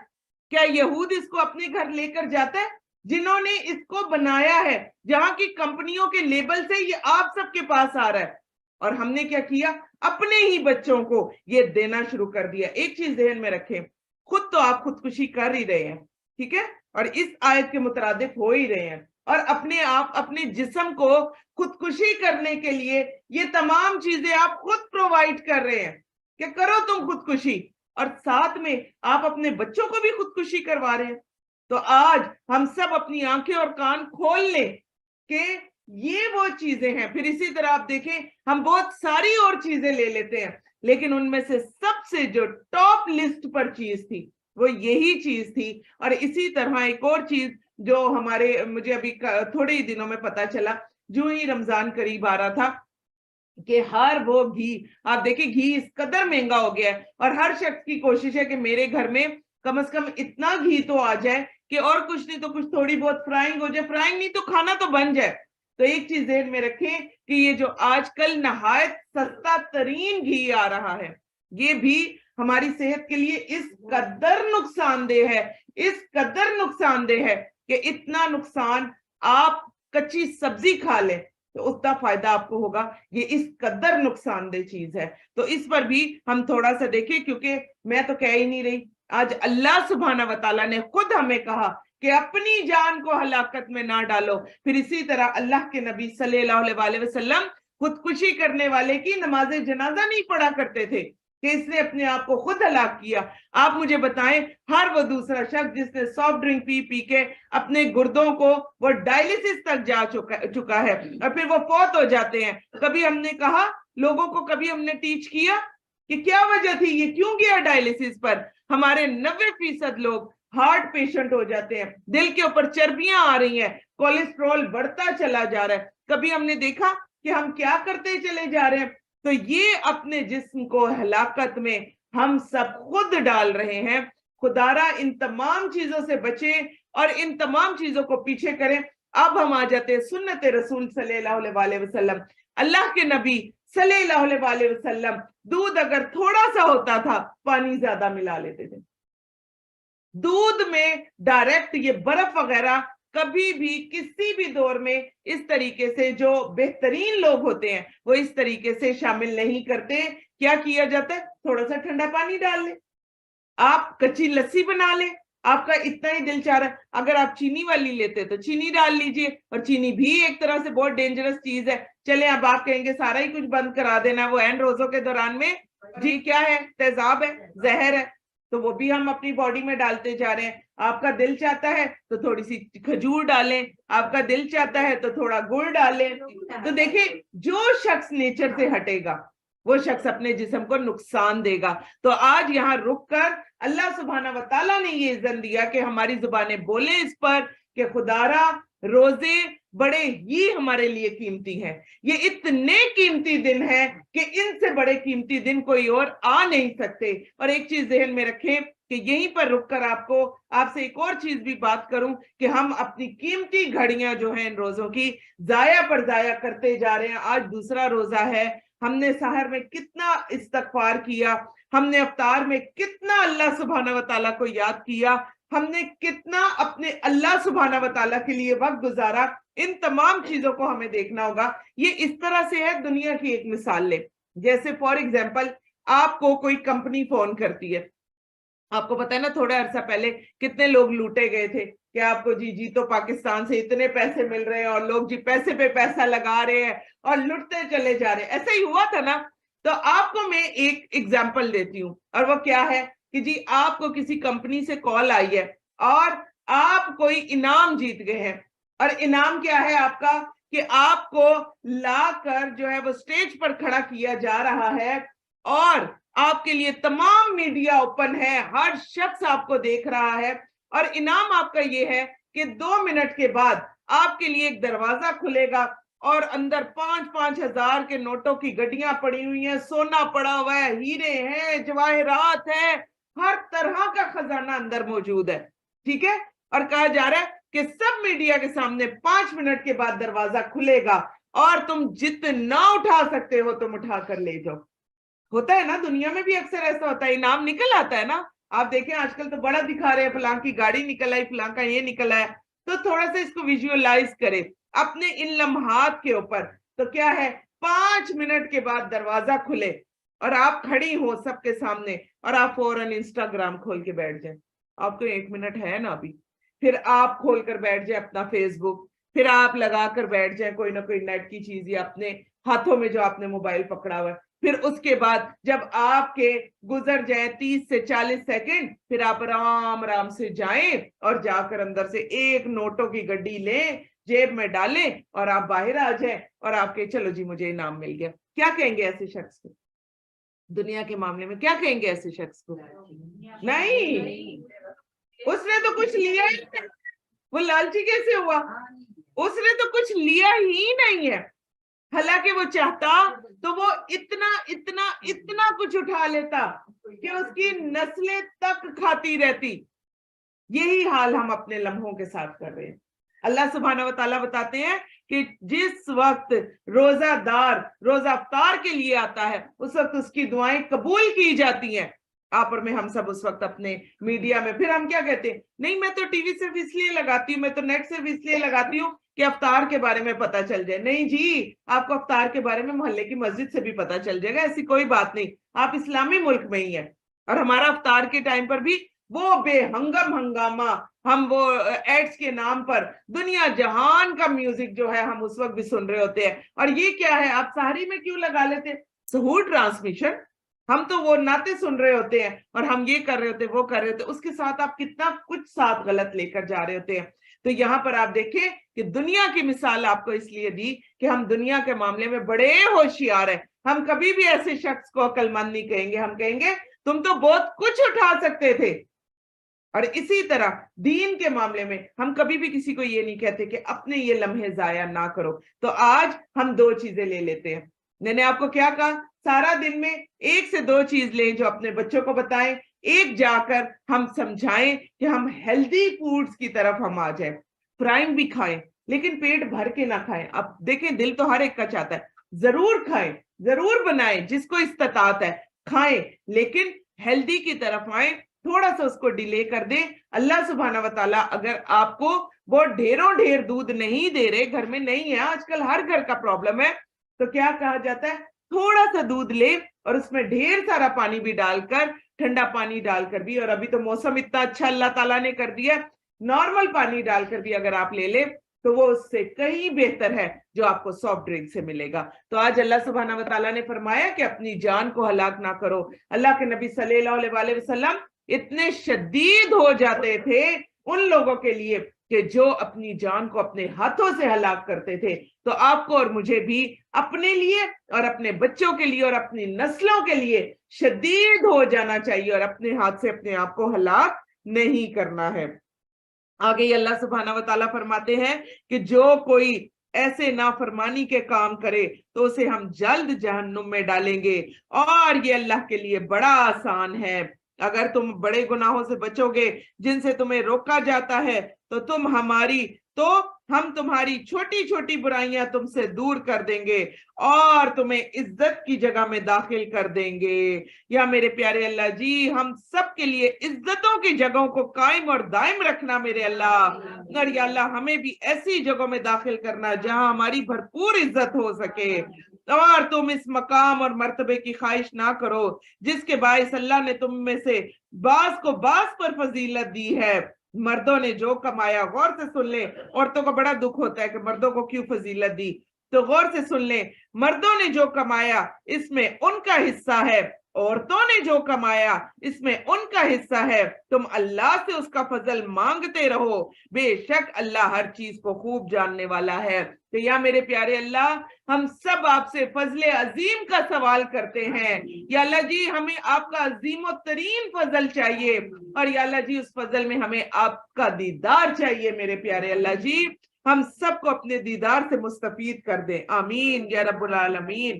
کیا یہود اس کو اپنے گھر لے کر جاتا ہے؟ جنہوں نے اس کو بنایا ہے, جہاں کی کمپنیوں کے لیبل سے یہ آپ سب کے پاس آ رہا ہے, اور ہم نے کیا کیا, اپنے ہی بچوں کو یہ دینا شروع کر دیا. ایک چیز ذہن میں رکھیں, خود تو آپ خودکشی کر ہی رہے ہیں, ٹھیک ہے, اور اس آیت کے مترادف ہو ہی رہے ہیں, اور اپنے آپ اپنے جسم کو خودکشی کرنے کے لیے یہ تمام چیزیں آپ خود پرووائڈ کر رہے ہیں کہ کرو تم خودکشی, اور ساتھ میں آپ اپنے بچوں کو بھی خودکشی کروا رہے ہیں. تو آج ہم سب اپنی آنکھیں اور کان کھول لیں کہ یہ وہ چیزیں ہیں. پھر اسی طرح آپ دیکھیں ہم بہت ساری اور چیزیں لے لیتے ہیں, لیکن ان میں سے سب سے جو ٹاپ لسٹ پر چیز تھی وہ یہی چیز تھی. اور اسی طرح ایک اور چیز جو مجھے ابھی تھوڑے ہی دنوں میں پتا چلا, جو ہی رمضان قریب آ رہا تھا, کہ ہر وہ گھی, آپ دیکھیں گھی اس قدر مہنگا ہو گیا ہے, اور ہر شخص کی کوشش ہے کہ میرے گھر میں کم از کم اتنا گھی تو آ جائے کہ اور کچھ نہیں تو کچھ تھوڑی بہت فرائنگ ہو جائے, فرائنگ نہیں تو کھانا تو بن جائے. تو ایک چیز ذہن میں رکھیں کہ یہ جو آج کل نہایت سستا ترین گھی آ رہا ہے, یہ بھی ہماری صحت کے لیے اس قدر نقصان دہ ہے کہ اتنا نقصان آپ کچی سبزی کھا لیں تو اتنا فائدہ آپ کو ہوگا. یہ اس قدر نقصان دہ چیز ہے. تو اس پر بھی ہم تھوڑا سا دیکھیں, کیونکہ میں تو کہہ ہی نہیں رہی, آج اللہ سبحانہ وتعالی نے خود ہمیں کہا کہ اپنی جان کو ہلاکت میں نہ ڈالو. پھر اسی طرح اللہ کے نبی صلی اللہ علیہ وسلم خودکشی کرنے والے کی نماز جنازہ نہیں پڑھا کرتے تھے کہ اس نے اپنے آپ کو خود ہلاک کیا. آپ مجھے بتائیں, ہر وہ دوسرا شخص جس نے سافٹ ڈرنک پی کے اپنے گردوں کو وہ ڈائلیسس تک جا چکا ہے اور پھر وہ فوت ہو جاتے ہیں, کبھی ہم نے کہا لوگوں کو, کبھی ہم نے ٹیچ کیا کہ کیا وجہ تھی, یہ کیوں گیا ڈائلیسس پر؟ ہمارے 90% لوگ ہارٹ پیشنٹ ہو جاتے ہیں, دل کے اوپر چربیاں آ رہی ہیں, کولیسٹرول بڑھتا چلا جا رہا ہے. کبھی ہم نے دیکھا کہ ہم کیا کرتے چلے جا رہے ہیں. تو یہ اپنے جسم کو ہلاکت میں ہم سب خود ڈال رہے ہیں. خدارا ان تمام چیزوں سے بچیں اور ان تمام چیزوں کو پیچھے کریں. اب ہم آ جاتے ہیں سنت رسول صلی اللہ علیہ وسلم. اللہ کے نبی صلی اللہ علیہ وسلم دودھ اگر تھوڑا سا ہوتا تھا پانی زیادہ ملا لیتے تھے. دودھ میں ڈائریکٹ یہ برف وغیرہ کبھی بھی کسی بھی دور میں اس طریقے سے, جو بہترین لوگ ہوتے ہیں وہ اس طریقے سے شامل نہیں کرتے. کیا کیا جاتا ہے, تھوڑا سا ٹھنڈا پانی ڈال لیں, آپ کچی لسی بنا لیں, آپ کا اتنا ہی دل چاہ رہا ہے. اگر آپ چینی والی لیتے تو چینی ڈال لیجئے, اور چینی بھی ایک طرح سے بہت ڈینجرس چیز ہے. چلیں اب آپ کہیں گے سارا ہی کچھ بند کرا دینا, وہ اینڈ روزوں کے دوران میں جی کیا ہے, تیزاب ہے, زہر ہے, تو وہ بھی ہم اپنی باڈی میں ڈالتے جا رہے ہیں. آپ کا دل چاہتا ہے تو تھوڑی سی کھجور ڈالیں, آپ کا دل چاہتا ہے تو تھوڑا گڑ ڈالیں. تو دیکھیں جو شخص نیچر سے ہٹے گا وہ شخص اپنے جسم کو نقصان دے گا. تو آج یہاں رک کر اللہ سبحانہ و تعالیٰ نے یہ اذن دیا کہ ہماری زبانیں بولیں اس پر کہ خدارا روزے بڑے ہی ہمارے لیے قیمتی ہیں. یہ اتنے قیمتی دن ہیں کہ ان سے بڑے قیمتی دن کوئی اور آ نہیں سکتے. اور ایک چیز ذہن میں رکھیں کہ یہیں پر رک کر آپ سے ایک اور چیز بھی بات کروں کہ ہم اپنی قیمتی گھڑیاں جو ہیں ان روزوں کی ضائع پر ضائع کرتے جا رہے ہیں. آج دوسرا روزہ ہے, ہم نے سحر میں کتنا استغفار کیا, ہم نے افطار میں کتنا اللہ سبحانہ و تعالیٰ کو یاد کیا, ہم نے کتنا اپنے اللہ سبحانہ و تعالیٰ کے لیے وقت گزارا. ان تمام چیزوں کو ہمیں دیکھنا ہوگا. یہ اس طرح سے ہے, دنیا کی ایک مثال لے, جیسے فار ایگزامپل آپ کو کوئی کمپنی فون کرتی ہے. آپ کو پتا ہے نا تھوڑا عرصہ پہلے کتنے لوگ لوٹے گئے تھے کہ آپ کو جی تو پاکستان سے اتنے پیسے مل رہے ہیں اور لوگ جی پیسے پہ پیسہ لگا رہے ہیں اور لٹتے چلے جا رہے ہیں. ایسا ہی ہوا تھا نا. تو آپ کو میں ایک ایگزامپل دیتی ہوں, اور وہ کیا ہے کہ جی آپ کو کسی کمپنی سے کال آئی ہے اور آپ کوئی انعام جیت گئے ہیں. اور انعام کیا ہے آپ کا کہ آپ کو لا کر جو ہے وہ سٹیج پر کھڑا کیا جا رہا ہے اور آپ کے لیے تمام میڈیا اوپن ہے, ہر شخص آپ کو دیکھ رہا ہے. اور انعام آپ کا یہ ہے کہ 2 منٹ کے بعد آپ کے لیے ایک دروازہ کھلے گا اور اندر 5-5 ہزار کے نوٹوں کی گڈیاں پڑی ہوئی ہیں, سونا پڑا ہوا ہے, ہیرے ہیں, جواہرات ہیں, ہر طرح کا خزانہ اندر موجود ہے. ٹھیک ہے, اور کہا جا رہا ہے کہ سب میڈیا کے سامنے 5 منٹ کے بعد دروازہ کھلے گا اور تم جتنا اٹھا سکتے ہو تم اٹھا کر لے جاؤ. ہوتا ہے نا, دنیا میں بھی اکثر ایسا ہوتا ہے, انعام نکل آتا ہے نا. آپ دیکھیں آج کل تو بڑا دکھا رہے ہیں, فلاں کی گاڑی نکل آئی, فلاں کا یہ نکل آیا. تو تھوڑا سا اس کو ویژوئلائز کرے اپنے ان لمحات کے اوپر. تو کیا ہے, 5 منٹ کے بعد دروازہ کھلے اور آپ کھڑی ہو سب کے سامنے اور آپ فوراً انسٹاگرام کھول کے بیٹھ جائیں. آپ کو 1 منٹ ہے نا ابھی, پھر آپ کھول کر بیٹھ جائیں اپنا فیس بک, پھر آپ لگا کر بیٹھ جائیں کوئی نہ کوئی نیٹ کی چیز یا اپنے ہاتھوں میں جو آپ نے موبائل پکڑا ہوا ہے. پھر اس کے بعد جب آپ کے گزر جائیں 30 سے 40 سیکنڈ, پھر آپ آرام آرام سے جائیں اور جا کر اندر سے ایک نوٹوں کی گڈی لیں, جیب میں ڈالیں اور آپ باہر آ جائیں اور آپ کے چلو جی مجھے انعام مل گیا. کیا کہیں گے ایسے شخص کو؟ دنیا کے معاملے میں کیا کہیں گے ایسے شخص کو؟ نہیں, اس نے تو کچھ لیا ہی نہیں. وہ لالچی کیسے ہوا؟ اس نے تو کچھ لیا ہی نہیں ہے. حالانکہ وہ چاہتا تو وہ اتنا اتنا اتنا کچھ اٹھا لیتا کہ اس کی نسلیں تک کھاتی رہتی. یہی حال ہم اپنے لمحوں کے ساتھ کر رہے ہیں. اللہ سبحانہ و تعالیٰ بتاتے ہیں کہ جس وقت روزہ دار روزہ افطار کے لیے آتا ہے اس وقت اس کی دعائیں قبول کی جاتی ہیں. آپ اور میں ہم سب اس وقت اپنے میڈیا میں پھر ہم کیا کہتے ہیں, نہیں میں تو ٹی وی صرف اس لیے لگاتی ہوں, میں تو نیٹ صرف اس لیے لگاتی ہوں کہ افطار کے بارے میں پتا چل جائے. نہیں جی, آپ کو افطار کے بارے میں محلے کی مسجد سے بھی پتا چل جائے گا, ایسی کوئی بات نہیں. آپ اسلامی ملک میں ہی ہیں اور ہمارا افطار کے ٹائم پر بھی وہ بے ہنگم ہنگامہ, ہم وہ ایڈز کے نام پر دنیا جہان کا میوزک جو ہے ہم اس وقت بھی سن رہے ہوتے ہیں. اور یہ کیا ہے, آپ سحری میں کیوں لگا لیتے سحور ٹرانسمیشن, ہم تو وہ نعتیں سن رہے ہوتے ہیں اور ہم یہ کر رہے ہوتے وہ کر رہے ہوتے, اس کے ساتھ آپ کتنا کچھ ساتھ غلط لے کر جا رہے ہوتے ہیں. تو یہاں پر آپ دیکھیں کہ دنیا کی مثال آپ کو اس لیے دی کہ ہم دنیا کے معاملے میں بڑے ہوشیار ہیں. ہم کبھی بھی ایسے شخص کو عقل مند نہیں کہیں گے, ہم کہیں گے تم تو بہت کچھ اٹھا سکتے تھے. اور اسی طرح دین کے معاملے میں ہم کبھی بھی کسی کو یہ نہیں کہتے کہ اپنے یہ لمحے ضائع نہ کرو. تو آج ہم 2 چیزیں لے لیتے ہیں. میں نے آپ کو کیا کہا, سارا دن میں 1 سے 2 چیز لیں جو اپنے بچوں کو بتائیں, ایک جا کر ہم سمجھائیں کہ ہم ہیلدی فوڈز کی طرف ہم آ جائیں. فرائنگ بھی کھائیں لیکن پیٹ بھر کے نہ کھائیں. اب دیکھیں دل تو ہر ایک کا چاہتا ہے, ضرور کھائیں, ضرور بنائیں, جس کو استطاعت ہے کھائیں, لیکن ہیلدی کی طرف آئیں, تھوڑا سا اس کو ڈیلے کر دیں. اللہ سبحانہ و تعالیٰ اگر آپ کو بہت ڈھیروں ڈھیر دودھ نہیں دے رہے, گھر میں نہیں ہے, آج کل ہر گھر کا پرابلم ہے, تو کیا کہا جاتا ہے, تھوڑا سا دودھ لے اور اس میں ڈھیر سارا پانی بھی ڈال کر, ٹھنڈا پانی ڈال کر بھی, اور ابھی تو موسم اتنا اچھا اللہ تعالیٰ نے کر دیا, نارمل پانی ڈال کر بھی اگر آپ لے لیں تو وہ اس سے کہیں بہتر ہے جو آپ کو سافٹ ڈرنک سے ملے گا. تو آج اللہ سبحانہ و تعالیٰ نے فرمایا کہ اپنی جان کو ہلاک نہ کرو. اللہ کے نبی صلی اللہ علیہ وسلم اتنے شدید ہو جاتے تھے ان لوگوں کے لیے کہ جو اپنی جان کو اپنے ہاتھوں سے ہلاک کرتے تھے، تو آپ کو اور مجھے بھی اپنے لیے اور اپنے بچوں کے لیے اور اپنی نسلوں کے لیے شدید ہو جانا چاہیے اور اپنے ہاتھ سے اپنے آپ کو ہلاک نہیں کرنا ہے۔ آگے یہ اللہ سبحانہ و تعالیٰ فرماتے ہیں کہ جو کوئی ایسے نافرمانی کے کام کرے تو اسے ہم جلد جہنم میں ڈالیں گے، اور یہ اللہ کے لیے بڑا آسان ہے۔ اگر تم بڑے گناہوں سے بچو گے جن سے تمہیں روکا جاتا ہے تو ہم تمہاری چھوٹی چھوٹی برائیاں تم سے دور کر دیں گے اور تمہیں عزت کی جگہ میں داخل کر دیں گے۔ یا میرے پیارے اللہ جی، ہم سب کے لیے عزتوں کی جگہوں کو قائم اور دائم رکھنا میرے اللہ، اور یا اللہ ہمیں بھی ایسی جگہوں میں داخل کرنا جہاں ہماری بھرپور عزت ہو سکے، اور تم اس مقام اور مرتبے کی خواہش نہ کرو جس کے باعث اللہ نے تم میں سے بعض کو بعض پر فضیلت دی ہے۔ مردوں نے جو کمایا، غور سے سن لیں، عورتوں کو بڑا دکھ ہوتا ہے کہ مردوں کو کیوں فضیلت دی، تو غور سے سن لیں، مردوں نے جو کمایا اس میں ان کا حصہ ہے، عورتوں نے جو کمایا اس میں ان کا حصہ ہے، تم اللہ سے اس کا فضل مانگتے رہو، بے شک اللہ ہر چیز کو خوب جاننے والا ہے۔ تو یا میرے پیارے اللہ، ہم سب آپ سے فضل عظیم کا سوال کرتے ہیں، یا اللہ جی ہمیں آپ کا عظیم و ترین فضل چاہیے، اور یا اللہ جی اس فضل میں ہمیں آپ کا دیدار چاہیے میرے پیارے اللہ جی، ہم سب کو اپنے دیدار سے مستفید کر دیں، آمین یا رب العالمین۔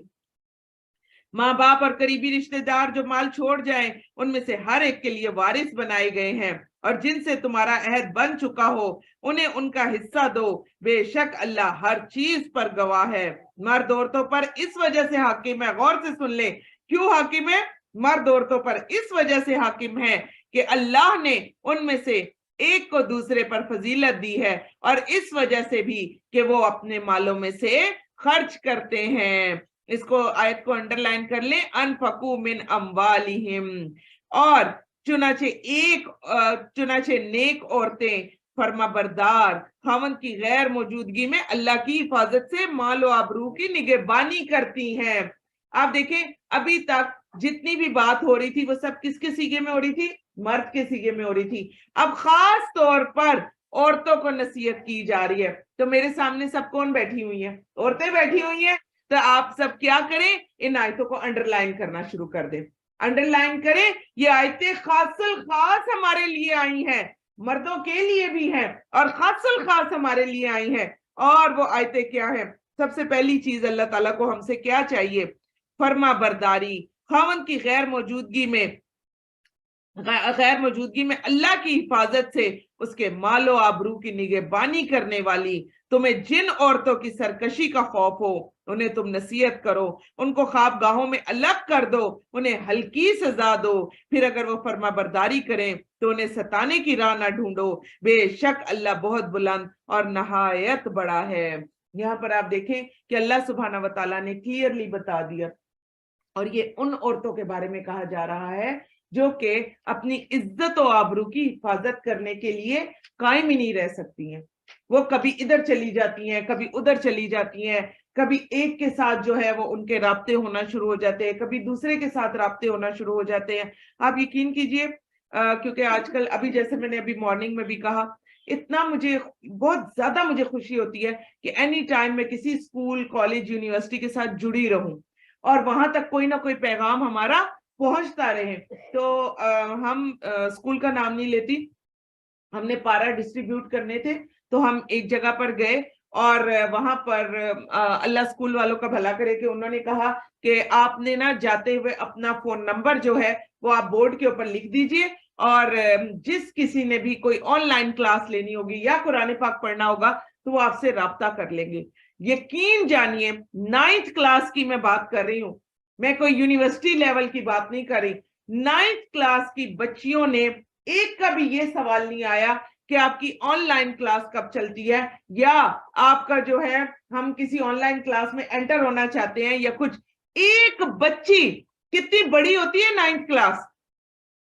ماں باپ اور قریبی رشتہ دار جو مال چھوڑ جائیں ان میں سے ہر ایک کے لیے وارث بنائے گئے ہیں، اور جن سے تمہارا عہد بن چکا ہو انہیں ان کا حصہ دو، بے شک اللہ ہر چیز پر گواہ ہے۔ مرد عورتوں پر اس وجہ سے حاکم ہے، غور سے سن لیں کیوں حاکم ہے؟ مرد عورتوں پر اس وجہ سے حاکم ہے کہ اللہ نے ان میں سے ایک کو دوسرے پر فضیلت دی ہے، اور اس وجہ سے بھی کہ وہ اپنے مالوں میں سے خرچ کرتے ہیں۔ اس کو آیت کو انڈر لائن کر لیں، انفقوا من اموالہم، اور چنانچہ نیک عورتیں فرما بردار خاوند کی غیر موجودگی میں اللہ کی حفاظت سے مال و آبرو کی نگہبانی کرتی ہیں۔ آپ دیکھیں ابھی تک جتنی بھی بات ہو رہی تھی وہ سب کس کے سیغے میں ہو رہی تھی؟ مرد کے سیغے میں ہو رہی تھی۔ اب خاص طور پر عورتوں کو نصیحت کی جا رہی ہے، تو میرے سامنے سب کون بیٹھی ہوئی ہیں؟ عورتیں بیٹھی ہوئی ہیں، تو آپ سب کیا کریں؟ ان آیتوں کو انڈر لائن کرنا شروع کر دیں، انڈر لائن کریں۔ یہ آیتیں خاص الخاص ہمارے لیے آئی ہیں، مردوں کے لیے بھی ہیں اور خاص الخاص ہمارے لیے آئی ہیں۔ اور وہ آیتیں کیا ہیں؟ سب سے پہلی چیز اللہ تعالیٰ کو ہم سے کیا چاہیے؟ فرما برداری، خاوند کی غیر موجودگی میں اللہ کی حفاظت سے اس کے مال و آبرو کی نگہبانی کرنے والی۔ تمہیں جن عورتوں کی سرکشی کا خوف ہو انہیں تم نصیحت کرو، ان کو خواب گاہوں میں الگ کر دو، انہیں ہلکی سزا دو، پھر اگر وہ فرما برداری کریں تو انہیں ستانے کی راہ نہ ڈھونڈو، بے شک اللہ بہت بلند اور نہایت بڑا ہے۔ یہاں پر آپ دیکھیں کہ اللہ سبحانہ و تعالیٰ نے کلیئرلی بتا دیا، اور یہ ان عورتوں کے بارے میں کہا جا رہا ہے جو کہ اپنی عزت و آبرو کی حفاظت کرنے کے لیے قائم ہی نہیں رہ سکتی ہیں۔ وہ کبھی ادھر چلی جاتی ہیں، کبھی ادھر چلی جاتی ہیں، کبھی ایک کے ساتھ جو ہے وہ ان کے رابطے ہونا شروع ہو جاتے ہیں، کبھی دوسرے کے ساتھ رابطے ہونا شروع ہو جاتے ہیں۔ آپ یقین کیجئے کیونکہ آج کل ابھی جیسے میں نے ابھی مارننگ میں بھی کہا، اتنا بہت زیادہ مجھے خوشی ہوتی ہے کہ اینی ٹائم میں کسی اسکول، کالج، یونیورسٹی کے ساتھ جڑی رہوں اور وہاں تک کوئی نہ کوئی پیغام ہمارا پہنچتا رہے۔ تو ہم اسکول کا نام نہیں لیتی، ہم نے پارا ڈسٹریبیوٹ کرنے تھے تو ہم ایک جگہ پر گئے، اور وہاں پر اللہ اسکول والوں کا بھلا کرے کہ انہوں نے کہا کہ آپ نے نا جاتے ہوئے اپنا فون نمبر جو ہے وہ آپ بورڈ کے اوپر لکھ دیجئے، اور جس کسی نے بھی کوئی آن لائن کلاس لینی ہوگی یا قرآن پاک پڑھنا ہوگا تو وہ آپ سے رابطہ کر لیں گے۔ یقین جانیے 9th کلاس کی میں بات کر رہی ہوں، میں کوئی یونیورسٹی لیول کی بات نہیں کر رہی۔ 9th کلاس کی بچیوں نے ایک کا بھی یہ سوال نہیں آیا کہ آپ کی آن لائن کلاس کب چلتی ہے، یا آپ کا جو ہے ہم کسی آن لائن کلاس میں انٹر ہونا چاہتے ہیں یا کچھ۔ ایک بچی کتنی بڑی ہوتی ہے 9th کلاس،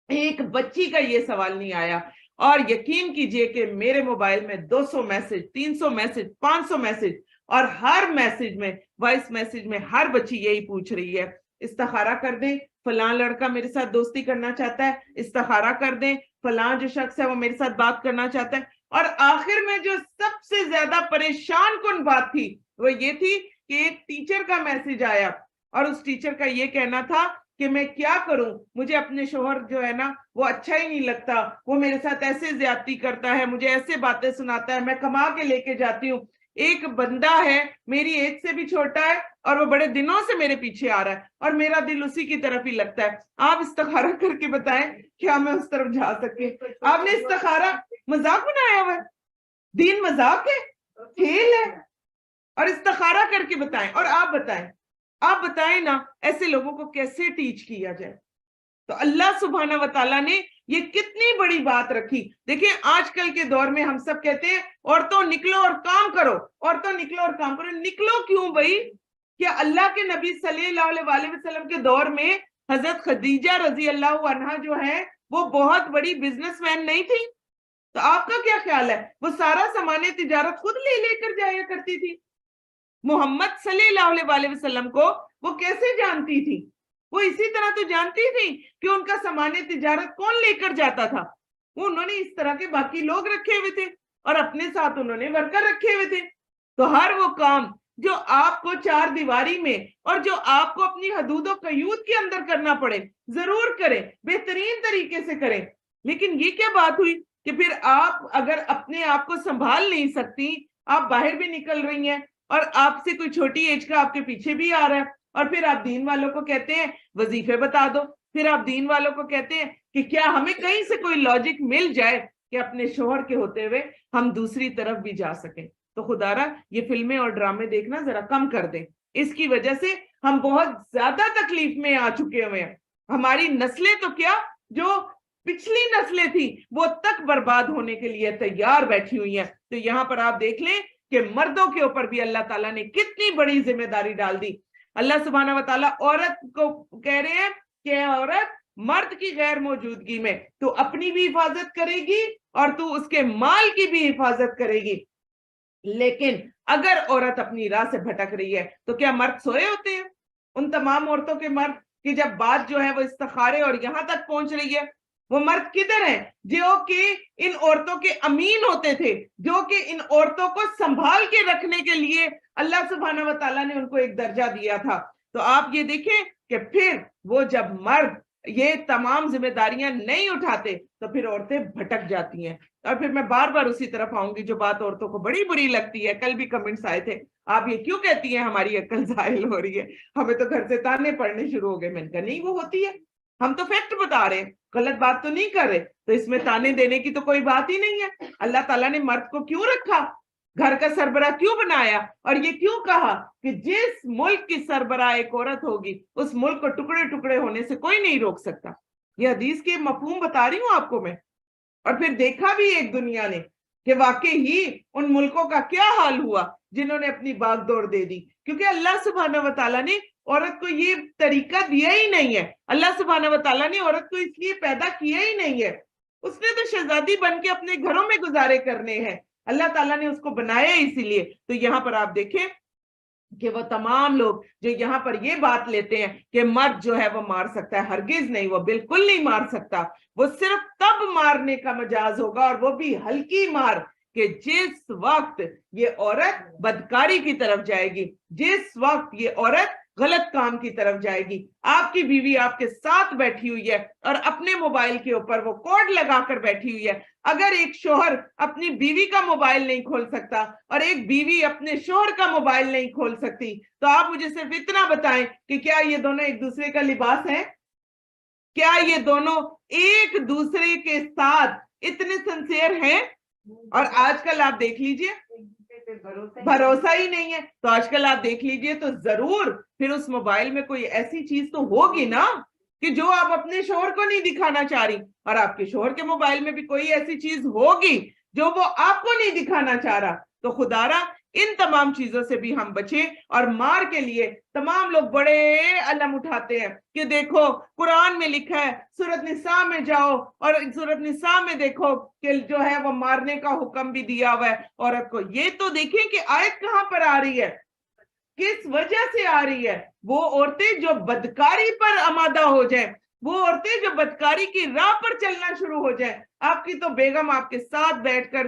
ایک بچی کا یہ سوال نہیں آیا۔ اور یقین کیجئے کہ میرے موبائل میں 200 میسج، 300 میسج، 500 میسج، اور ہر میسج میں، وائس میسج میں ہر بچی یہی پوچھ رہی ہے استخارہ کر دیں، فلاں لڑکا میرے ساتھ دوستی کرنا چاہتا ہے، استخارہ کر دیں، فلاں جو شخص ہے وہ میرے ساتھ بات کرنا چاہتا ہے۔ اور آخر میں جو سب سے زیادہ پریشان کن بات تھی وہ یہ تھی کہ ایک ٹیچر کا میسج آیا اور اس ٹیچر کا یہ کہنا تھا کہ میں کیا کروں, مجھے اپنے شوہر جو ہے نا وہ اچھا ہی نہیں لگتا, وہ میرے ساتھ ایسے زیادتی کرتا ہے, مجھے ایسے باتیں سناتا ہے, میں کما کے لے کے جاتی ہوں, ایک بندہ ہے میری ایج سے بھی چھوٹا ہے اور وہ بڑے دنوں سے میرے پیچھے آ رہا ہے اور میرا دل اسی کی طرف ہی لگتا ہے, آپ استخارہ کر کے بتائیں کیا میں اس طرف جا سکے؟ آپ نے استخارہ مذاق بنایا ہوا ہے, دین مذاق ہے, کھیل ہے, اور استخارہ کر کے بتائیں. اور آپ بتائیں نا ایسے لوگوں کو کیسے ٹیچ کیا جائے؟ تو اللہ سبحانہ و تعالیٰ نے یہ کتنی بڑی بات رکھی. دیکھیں آج کل کے دور میں ہم سب کہتے ہیں عورتوں نکلو اور کام کرو, عورتوں نکلو اور کام کرو. نکلو کیوں بھائی؟ کیا اللہ کے نبی صلی اللہ علیہ وسلم کے دور میں حضرت خدیجہ رضی اللہ عنہا جو ہے وہ بہت بڑی بزنس مین نہیں تھی؟ تو آپ کا کیا خیال ہے, وہ سارا سامان تجارت خود لے کر جایا کرتی تھی؟ محمد صلی اللہ علیہ وسلم کو وہ کیسے جانتی تھی؟ وہ اسی طرح تو جانتی تھی کہ ان کا سامان تجارت کون لے کر جاتا تھا. وہ انہوں نے اس طرح کے باقی لوگ رکھے ہوئے تھے اور اپنے ساتھ انہوں نے ورکر رکھے ہوئے تھے. تو ہر وہ کام جو آپ کو چار دیواری میں اور جو آپ کو اپنی حدود و قیود کے اندر کرنا پڑے ضرور کریں, بہترین طریقے سے کریں. لیکن یہ کیا بات ہوئی کہ پھر آپ اگر اپنے آپ کو سنبھال نہیں سکتی, آپ باہر بھی نکل رہی ہیں اور آپ سے کوئی چھوٹی ایج کا آپ کے پیچھے بھی آ رہا ہے, اور پھر آپ دین والوں کو کہتے ہیں وظیفے بتا دو, پھر آپ دین والوں کو کہتے ہیں کہ کیا ہمیں کہیں سے کوئی لاجک مل جائے کہ اپنے شوہر کے ہوتے ہوئے ہم دوسری طرف بھی جا سکیں. تو خدا را یہ فلمیں اور ڈرامے دیکھنا ذرا کم کر دیں, اس کی وجہ سے ہم بہت زیادہ تکلیف میں آ چکے ہوئے ہیں. ہماری نسلیں تو کیا, جو پچھلی نسلیں تھی وہ تک برباد ہونے کے لیے تیار بیٹھی ہوئی ہیں. تو یہاں پر آپ دیکھ لیں کہ مردوں کے اوپر بھی اللہ تعالیٰ نے کتنی بڑی ذمہ داری ڈال دی. اللہ سبحانہ و تعالیٰ عورت کو کہہ رہے ہیں کہ عورت مرد کی غیر موجودگی میں تو اپنی بھی حفاظت کرے گی اور تو اس کے مال کی بھی حفاظت کرے گی. لیکن اگر عورت اپنی راہ سے بھٹک رہی ہے تو کیا مرد سوئے ہوتے ہیں؟ ان تمام عورتوں کے مرد کہ جب بات جو ہے وہ استخارے اور یہاں تک پہنچ رہی ہے, وہ مرد کدھر ہیں جو کہ ان عورتوں کے امین ہوتے تھے, جو کہ ان عورتوں کو سنبھال کے رکھنے کے لیے اللہ سبحانہ و تعالیٰ نے ان کو ایک درجہ دیا تھا. تو آپ یہ دیکھیں کہ پھر وہ جب مرد یہ تمام ذمہ داریاں نہیں اٹھاتے تو پھر عورتیں بھٹک جاتی ہیں. اور پھر میں بار بار اسی طرف آؤں گی جو بات عورتوں کو بڑی بری لگتی ہے. کل بھی کمنٹس آئے تھے, آپ یہ کیوں کہتی ہیں ہماری عقل زائل ہو رہی ہے, ہمیں تو گھر سے تانے پڑنے شروع ہو گئے. میں نے کہا نہیں, وہ ہوتی ہے, ہم تو فیکٹ بتا رہے ہیں, غلط بات تو نہیں کر رہے, تو اس میں تانے دینے کی تو کوئی بات ہی نہیں ہے. اللہ تعالیٰ نے مرد کو کیوں رکھا, گھر کا سربراہ کیوں بنایا, اور یہ کیوں کہا کہ جس ملک کی سربراہ ایک عورت ہوگی اس ملک کو ٹکڑے ٹکڑے ہونے سے کوئی نہیں روک سکتا. یہ حدیث کے مفہوم بتا رہی ہوں آپ کو میں. اور پھر دیکھا بھی ایک دنیا نے کہ واقعی ہی ان ملکوں کا کیا حال ہوا جنہوں نے اپنی باغ دوڑ دے دی, کیونکہ اللہ سبحانہ و تعالیٰ نے عورت کو یہ طریقہ دیا ہی نہیں ہے. اللہ سبحانہ و تعالیٰ نے عورت کو اس لیے پیدا کیا ہی نہیں ہے. اس نے تو شہزادی بن کے اپنے گھروں میں گزارے کرنے ہیں, اللہ تعالیٰ نے اس کو بنایا اسی لیے. تو یہاں پر آپ دیکھیں کہ وہ تمام لوگ جو یہاں پر یہ بات لیتے ہیں کہ مرد جو ہے وہ مار سکتا ہے, ہرگز نہیں, وہ بالکل نہیں مار سکتا. وہ صرف تب مارنے کا مجاز ہوگا, اور وہ بھی ہلکی مار, کہ جس وقت یہ عورت بدکاری کی طرف جائے گی, جس وقت یہ عورت غلط کام کی طرف جائے گی. آپ کی بیوی آپ کے ساتھ بیٹھی ہوئی ہے اور اپنے موبائل کے اوپر وہ کوڈ لگا کر بیٹھی ہوئی ہے. اگر ایک شوہر اپنی بیوی کا موبائل نہیں کھول سکتا اور ایک بیوی اپنے شوہر کا موبائل نہیں کھول سکتی, تو آپ مجھے صرف اتنا بتائیں کہ کیا یہ دونوں ایک دوسرے کا لباس ہیں؟ کیا یہ دونوں ایک دوسرے کے ساتھ اتنے سنسیئر ہیں؟ اور آج کل آپ دیکھ لیجئے بھروسہ ہی نہیں ہے. تو آج کل آپ دیکھ لیجئے تو ضرور پھر اس موبائل میں کوئی ایسی چیز تو ہوگی نا کہ جو آپ اپنے شوہر کو نہیں دکھانا چاہ رہی, اور آپ کے شوہر کے موبائل میں بھی کوئی ایسی چیز ہوگی جو وہ آپ کو نہیں دکھانا چاہ رہا. تو خدا را ان تمام چیزوں سے بھی ہم بچیں. اور مار کے لیے تمام لوگ بڑے علم اٹھاتے ہیں کہ دیکھو قرآن میں لکھا ہے, سورۃ نساء میں جاؤ اور سورۃ نساء میں دیکھو کہ جو ہے وہ مارنے کا حکم بھی دیا ہوا ہے عورت کو. یہ تو دیکھیں کہ آیت کہاں پر آ رہی ہے, کس وجہ سے آ رہی ہے. وہ عورتیں جو بدکاری پر آمادہ ہو جائیں, وہ عورتیں جو بدکاری کی راہ پر چلنا شروع ہو جائیں. آپ کی تو بیگم آپ کے ساتھ بیٹھ کر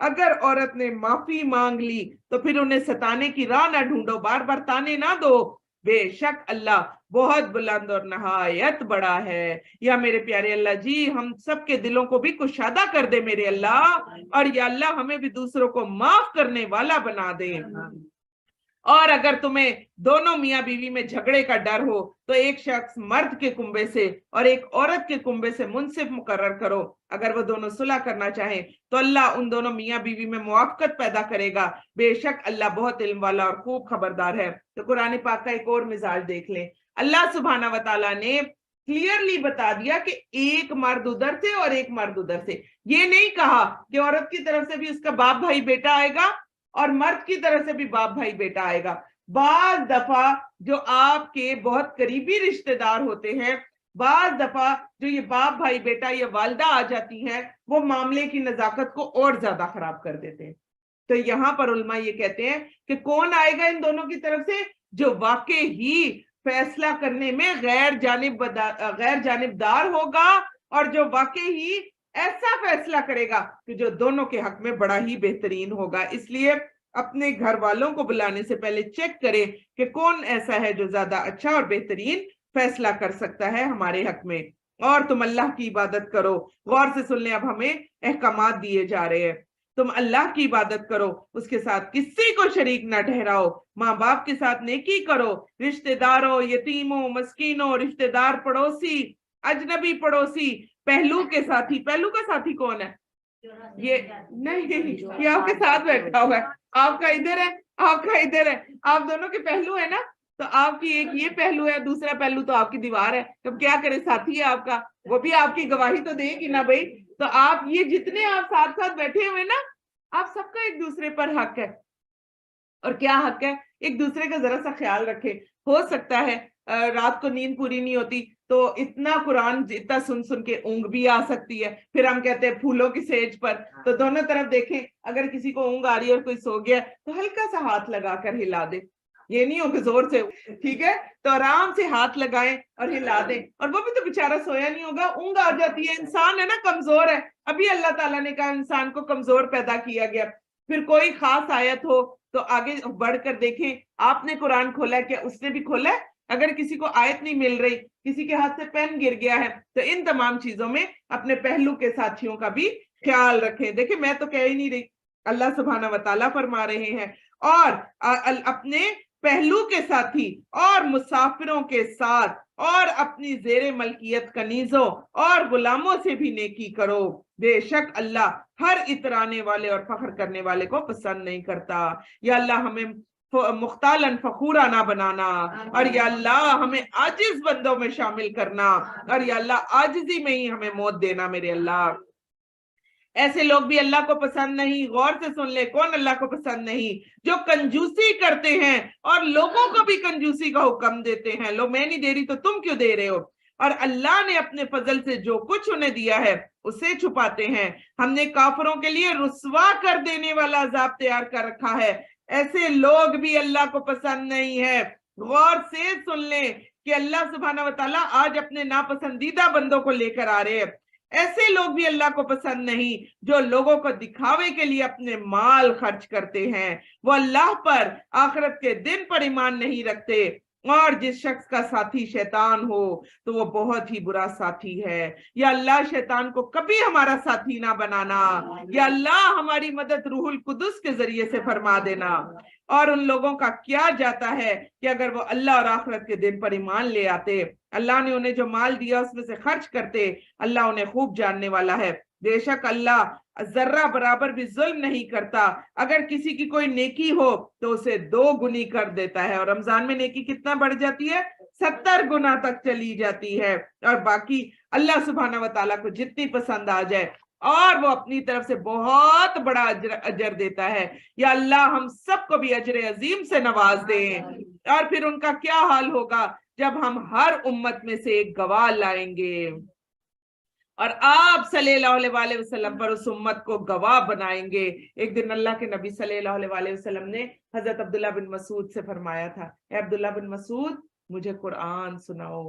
اگر عورت نے معافی مانگ لی تو پھر انہیں ستانے کی راہ نہ ڈھونڈو، بار بار تانے نہ دو، بے شک اللہ بہت بلند اور نہایت بڑا ہے۔ یا میرے پیارے اللہ جی ہم سب کے دلوں کو بھی کشادہ کر دے میرے اللہ، اور یا اللہ ہمیں بھی دوسروں کو معاف کرنے والا بنا دے۔ اور اگر تمہیں دونوں میاں بیوی میں جھگڑے کا ڈر ہو تو ایک شخص مرد کے کنبے سے اور ایک عورت کے کنبے سے منصف مقرر کرو، اگر وہ دونوں صلح کرنا چاہیں تو اللہ ان دونوں میاں بیوی میں موافقت پیدا کرے گا، بے شک اللہ بہت علم والا اور خوب خبردار ہے۔ تو قرآن پاک کا ایک اور مزاج دیکھ لیں، اللہ سبحانہ و تعالیٰ نے کلیئرلی بتا دیا کہ ایک مرد ادھر سے اور ایک مرد ادھر سے، یہ نہیں کہا کہ عورت کی طرف سے بھی اس کا باپ بھائی بیٹا آئے گا اور مرد کی طرف سے بھی باپ بھائی بیٹا آئے گا۔ بعض دفعہ جو آپ کے بہت قریبی رشتہ دار ہوتے ہیں، بعض دفعہ جو یہ باپ بھائی بیٹا یا والدہ آ جاتی ہیں، وہ معاملے کی نزاکت کو اور زیادہ خراب کر دیتے ہیں۔ تو یہاں پر علماء یہ کہتے ہیں کہ کون آئے گا ان دونوں کی طرف سے؟ جو واقع ہی فیصلہ کرنے میں غیر جانبدار ہوگا، اور جو واقع ہی ایسا فیصلہ کرے گا کہ جو دونوں کے حق میں بڑا ہی بہترین ہوگا۔ اس لیے اپنے گھر والوں کو بلانے سے پہلے چیک کریں کہ کون ایسا ہے جو زیادہ اچھا اور بہترین فیصلہ کر سکتا ہے ہمارے حق میں۔ اور تم اللہ کی عبادت کرو، غور سے سن لیں، اب ہمیں احکامات دیے جا رہے ہیں۔ تم اللہ کی عبادت کرو، اس کے ساتھ کسی کو شریک نہ ٹھہراؤ، ماں باپ کے ساتھ نیکی کرو، رشتہ داروں، یتیموں، مسکینوں، رشتہ دار پڑوسی، اجنبی پڑوسی، پہلو کے ساتھی۔ پہلو کا ساتھی کون ہے؟ یہ نہیں، یہ آپ کے ساتھ بیٹھا ہوا ہے، آپ کا ادھر ہے، آپ کا ادھر ہے، آپ دونوں کے پہلو ہے نا، تو آپ کی ایک یہ پہلو ہے، دوسرا پہلو تو آپ کی دیوار ہے، تب کیا کرے، ساتھی ہے آپ کا، وہ بھی آپ کی گواہی تو دے گی نا بھائی۔ تو آپ یہ جتنے آپ ساتھ ساتھ بیٹھے ہوئے نا، آپ سب کا ایک دوسرے پر حق ہے۔ اور کیا حق ہے؟ ایک دوسرے کا ذرا سا خیال رکھے۔ ہو سکتا ہے رات کو نیند پوری نہیں ہوتی تو اتنا قرآن اتنا سن سن کے اونگ بھی آ سکتی ہے، پھر ہم کہتے ہیں پھولوں کی سیج پر، تو دونوں طرف دیکھیں، اگر کسی کو اونگ آ رہی ہے اور کوئی سو گیا تو ہلکا سا ہاتھ لگا کر ہلا دے، یہ نہیں ہو کہ زور سے، ٹھیک ہے، تو آرام سے ہاتھ لگائیں اور ہلا دیں۔ اور وہ بھی تو بیچارہ سویا نہیں ہوگا، اونگ آ جاتی ہے، انسان ہے نا، کمزور ہے، ابھی اللہ تعالیٰ نے کہا انسان کو کمزور پیدا کیا گیا۔ پھر کوئی خاص آیت ہو تو آگے بڑھ کر دیکھیں، آپ نے قرآن کھولا ہے، کیا اس نے بھی کھولا ہے؟ اگر کسی کو آیت نہیں مل رہی، کسی کے ہاتھ سے پین گر گیا ہے، تو ان تمام چیزوں میں اپنے پہلو کے ساتھیوں کا بھی خیال رکھیں۔ دیکھیں میں تو کہہ ہی نہیں رہی، اللہ سبحانہ و تعالیٰ فرما رہے ہیں، اور اپنے پہلو کے ساتھی اور مسافروں کے ساتھ اور اپنی زیر ملکیت کنیزوں اور غلاموں سے بھی نیکی کرو، بے شک اللہ ہر اترانے والے اور فخر کرنے والے کو پسند نہیں کرتا۔ یا اللہ ہمیں مختالن فخورا نہ بنانا، اور یا اللہ ہمیں عاجز بندوں میں شامل کرنا، اور یا اللہ عاجزی میں ہی ہمیں موت دینا میرے اللہ۔ ایسے لوگ بھی اللہ کو پسند نہیں، غور سے سن لے، کون اللہ کو پسند نہیں؟ جو کنجوسی کرتے ہیں اور لوگوں کو بھی کنجوسی کا حکم دیتے ہیں، لو میں نہیں دے رہی تو تم کیوں دے رہے ہو؟ اور اللہ نے اپنے فضل سے جو کچھ انہیں دیا ہے اسے چھپاتے ہیں۔ ہم نے کافروں کے لیے رسوا کر دینے والا عذاب تیار کر رکھا ہے، ایسے لوگ بھی اللہ کو پسند نہیں ہے۔ غور سے سن لیں کہ اللہ سبحانہ و تعالیٰ آج اپنے ناپسندیدہ بندوں کو لے کر آ رہے ہیں۔ ایسے لوگ بھی اللہ کو پسند نہیں جو لوگوں کو دکھاوے کے لیے اپنے مال خرچ کرتے ہیں، وہ اللہ پر، آخرت کے دن پر ایمان نہیں رکھتے۔ اور جس شخص کا ساتھی شیطان ہو تو وہ بہت ہی برا ساتھی ہے۔ یا اللہ شیطان کو کبھی ہمارا ساتھی نہ بنانا، یا اللہ ہماری مدد روح القدس کے ذریعے سے فرما دینا۔ اور ان لوگوں کا کیا جاتا ہے کہ اگر وہ اللہ اور آخرت کے دن پر ایمان لے آتے، اللہ نے انہیں جو مال دیا اس میں سے خرچ کرتے، اللہ انہیں خوب جاننے والا ہے۔ بے شک اللہ ذرہ برابر بھی ظلم نہیں کرتا، اگر کسی کی کوئی نیکی ہو تو اسے 2 گنی کر دیتا ہے، اور رمضان میں نیکی کتنا بڑھ جاتی ہے؟ 70 گنا تک چلی جاتی ہے۔ اور باقی اللہ سبحانہ و تعالیٰ کو جتنی پسند آ جائے، اور وہ اپنی طرف سے بہت بڑا اجر دیتا ہے۔ یا اللہ ہم سب کو بھی اجر عظیم سے نواز دیں۔ اور پھر ان کا کیا حال ہوگا جب ہم ہر امت میں سے ایک گواہ لائیں گے، اور آپ صلی اللہ علیہ وسلم پر اس امت کو گواہ بنائیں گے۔ ایک دن اللہ کے نبی صلی اللہ علیہ وسلم نے حضرت عبداللہ بن مسعود سے فرمایا تھا، اے عبداللہ بن مسعود مجھے قرآن سناؤ۔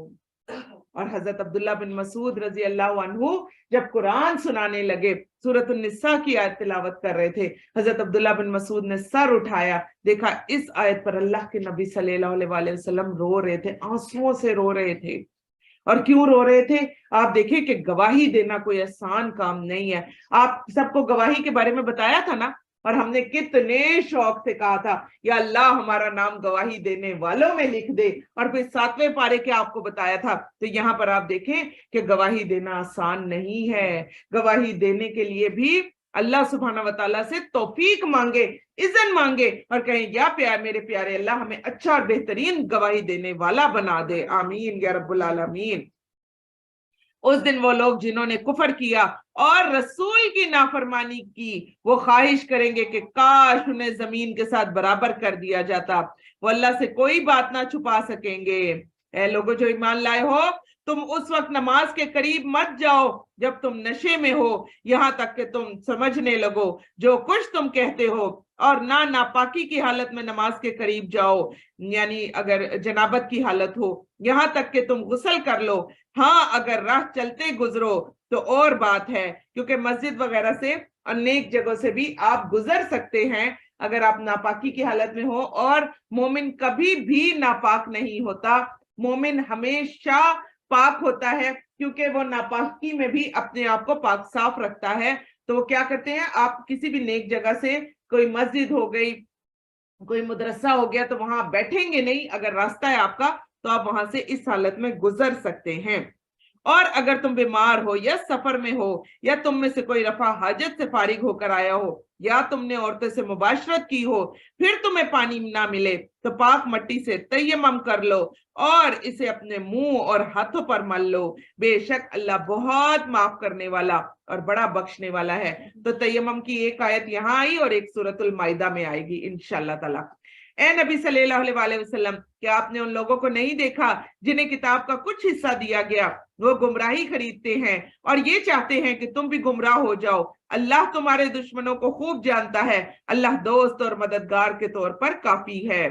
اور حضرت عبداللہ بن مسعود رضی اللہ عنہ جب قرآن سنانے لگے، سورۃ النساء کی آیت تلاوت کر رہے تھے، حضرت عبداللہ بن مسعود نے سر اٹھایا، دیکھا اس آیت پر اللہ کے نبی صلی اللہ علیہ وسلم رو رہے تھے، آنسوؤں سے رو رہے تھے۔ اور کیوں رو رہے تھے؟ آپ دیکھیں کہ گواہی دینا کوئی آسان کام نہیں ہے۔ آپ سب کو گواہی کے بارے میں بتایا تھا نا، اور ہم نے کتنے شوق سے کہا تھا یا اللہ ہمارا نام گواہی دینے والوں میں لکھ دے، اور پھر 7ویں پارے کے آپ کو بتایا تھا۔ تو یہاں پر آپ دیکھیں کہ گواہی دینا آسان نہیں ہے، گواہی دینے کے لیے بھی اللہ سبحانہ وتعالیٰ سے توفیق مانگے، اذن مانگے، اور کہیں یا میرے پیارے اللہ ہمیں اچھا اور بہترین گواہی دینے والا بنا دے، آمین یا رب العالمین۔ اس دن وہ لوگ جنہوں نے کفر کیا اور رسول کی نافرمانی کی، وہ خواہش کریں گے کہ کاش انہیں زمین کے ساتھ برابر کر دیا جاتا، وہ اللہ سے کوئی بات نہ چھپا سکیں گے۔ اے لوگوں جو ایمان لائے ہو، تم اس وقت نماز کے قریب مت جاؤ جب تم نشے میں ہو، یہاں تک کہ تم سمجھنے لگو جو کچھ تم کہتے ہو، اور نہ ناپاکی کی حالت میں نماز کے قریب جاؤ، یعنی اگر جنابت کی حالت ہو، یہاں تک کہ تم غسل کر لو۔ ہاں اگر راہ چلتے گزرو تو اور بات ہے، کیونکہ مسجد وغیرہ سے اور نیک جگہوں سے بھی آپ گزر سکتے ہیں اگر آپ ناپاکی کی حالت میں ہو۔ اور مومن کبھی بھی ناپاک نہیں ہوتا، مومن ہمیشہ پاک ہوتا ہے، کیونکہ وہ ناپاکی میں بھی اپنے آپ کو پاک صاف رکھتا ہے۔ تو وہ کیا کرتے ہیں، آپ کسی بھی نیک جگہ سے، کوئی مسجد ہو گئی، کوئی مدرسہ ہو گیا، تو وہاں بیٹھیں گے نہیں، اگر راستہ ہے آپ کا تو آپ وہاں سے اس حالت میں گزر سکتے ہیں۔ اور اگر تم بیمار ہو یا سفر میں ہو، یا تم میں سے کوئی رفع حاجت سے فارغ ہو کر آیا ہو، یا تم نے عورتوں سے مباشرت کی ہو، پھر تمہیں پانی نہ ملے، تو پاک مٹی سے تیمم کر لو اور اسے اپنے منہ اور ہاتھوں پر مل لو، بے شک اللہ بہت معاف کرنے والا اور بڑا بخشنے والا ہے۔ تو تیمم کی ایک آیت یہاں آئی اور ایک سورۃ المائدہ میں آئے گی انشاءاللہ تعالی۔ اے نبی صلی اللہ علیہ وسلم، کیا آپ نے ان لوگوں کو نہیں دیکھا جنہیں کتاب کا کچھ حصہ دیا گیا؟ وہ گمراہی خریدتے ہیں اور یہ چاہتے ہیں کہ تم بھی گمراہ ہو جاؤ۔ اللہ تمہارے دشمنوں کو خوب جانتا ہے، اللہ دوست اور مددگار کے طور پر کافی ہے۔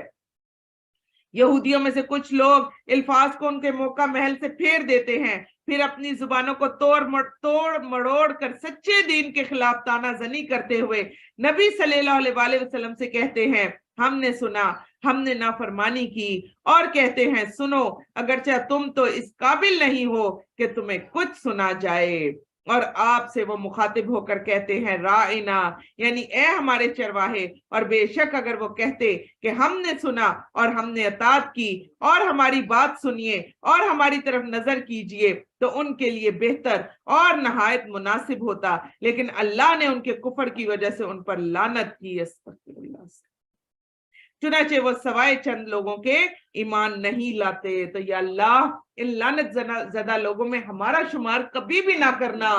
یہودیوں میں سے کچھ لوگ الفاظ کو ان کے موقع محل سے پھیر دیتے ہیں، پھر اپنی زبانوں کو توڑ مڑوڑ کر سچے دین کے خلاف تانا زنی کرتے ہوئے نبی صلی اللہ علیہ وسلم سے کہتے ہیں ہم نے سنا، ہم نے نافرمانی کی، اور کہتے ہیں سنو اگرچہ تم تو اس قابل نہیں ہو کہ تمہیں کچھ سنا جائے۔ اور آپ سے وہ مخاطب ہو کر کہتے ہیں رائنا، یعنی اے ہمارے چرواہے، اور بے شک اگر وہ کہتے کہ ہم نے سنا اور ہم نے اطاعت کی اور ہماری بات سنیے اور ہماری طرف نظر کیجئے تو ان کے لیے بہتر اور نہایت مناسب ہوتا، لیکن اللہ نے ان کے کفر کی وجہ سے ان پر لعنت کی۔ استغفر اللہ سے چنانچہ وہ سوائے چند لوگوں کے ایمان نہیں لاتے۔ تو یا اللہ ان لعنت زدہ لوگوں میں ہمارا شمار کبھی بھی نہ کرنا،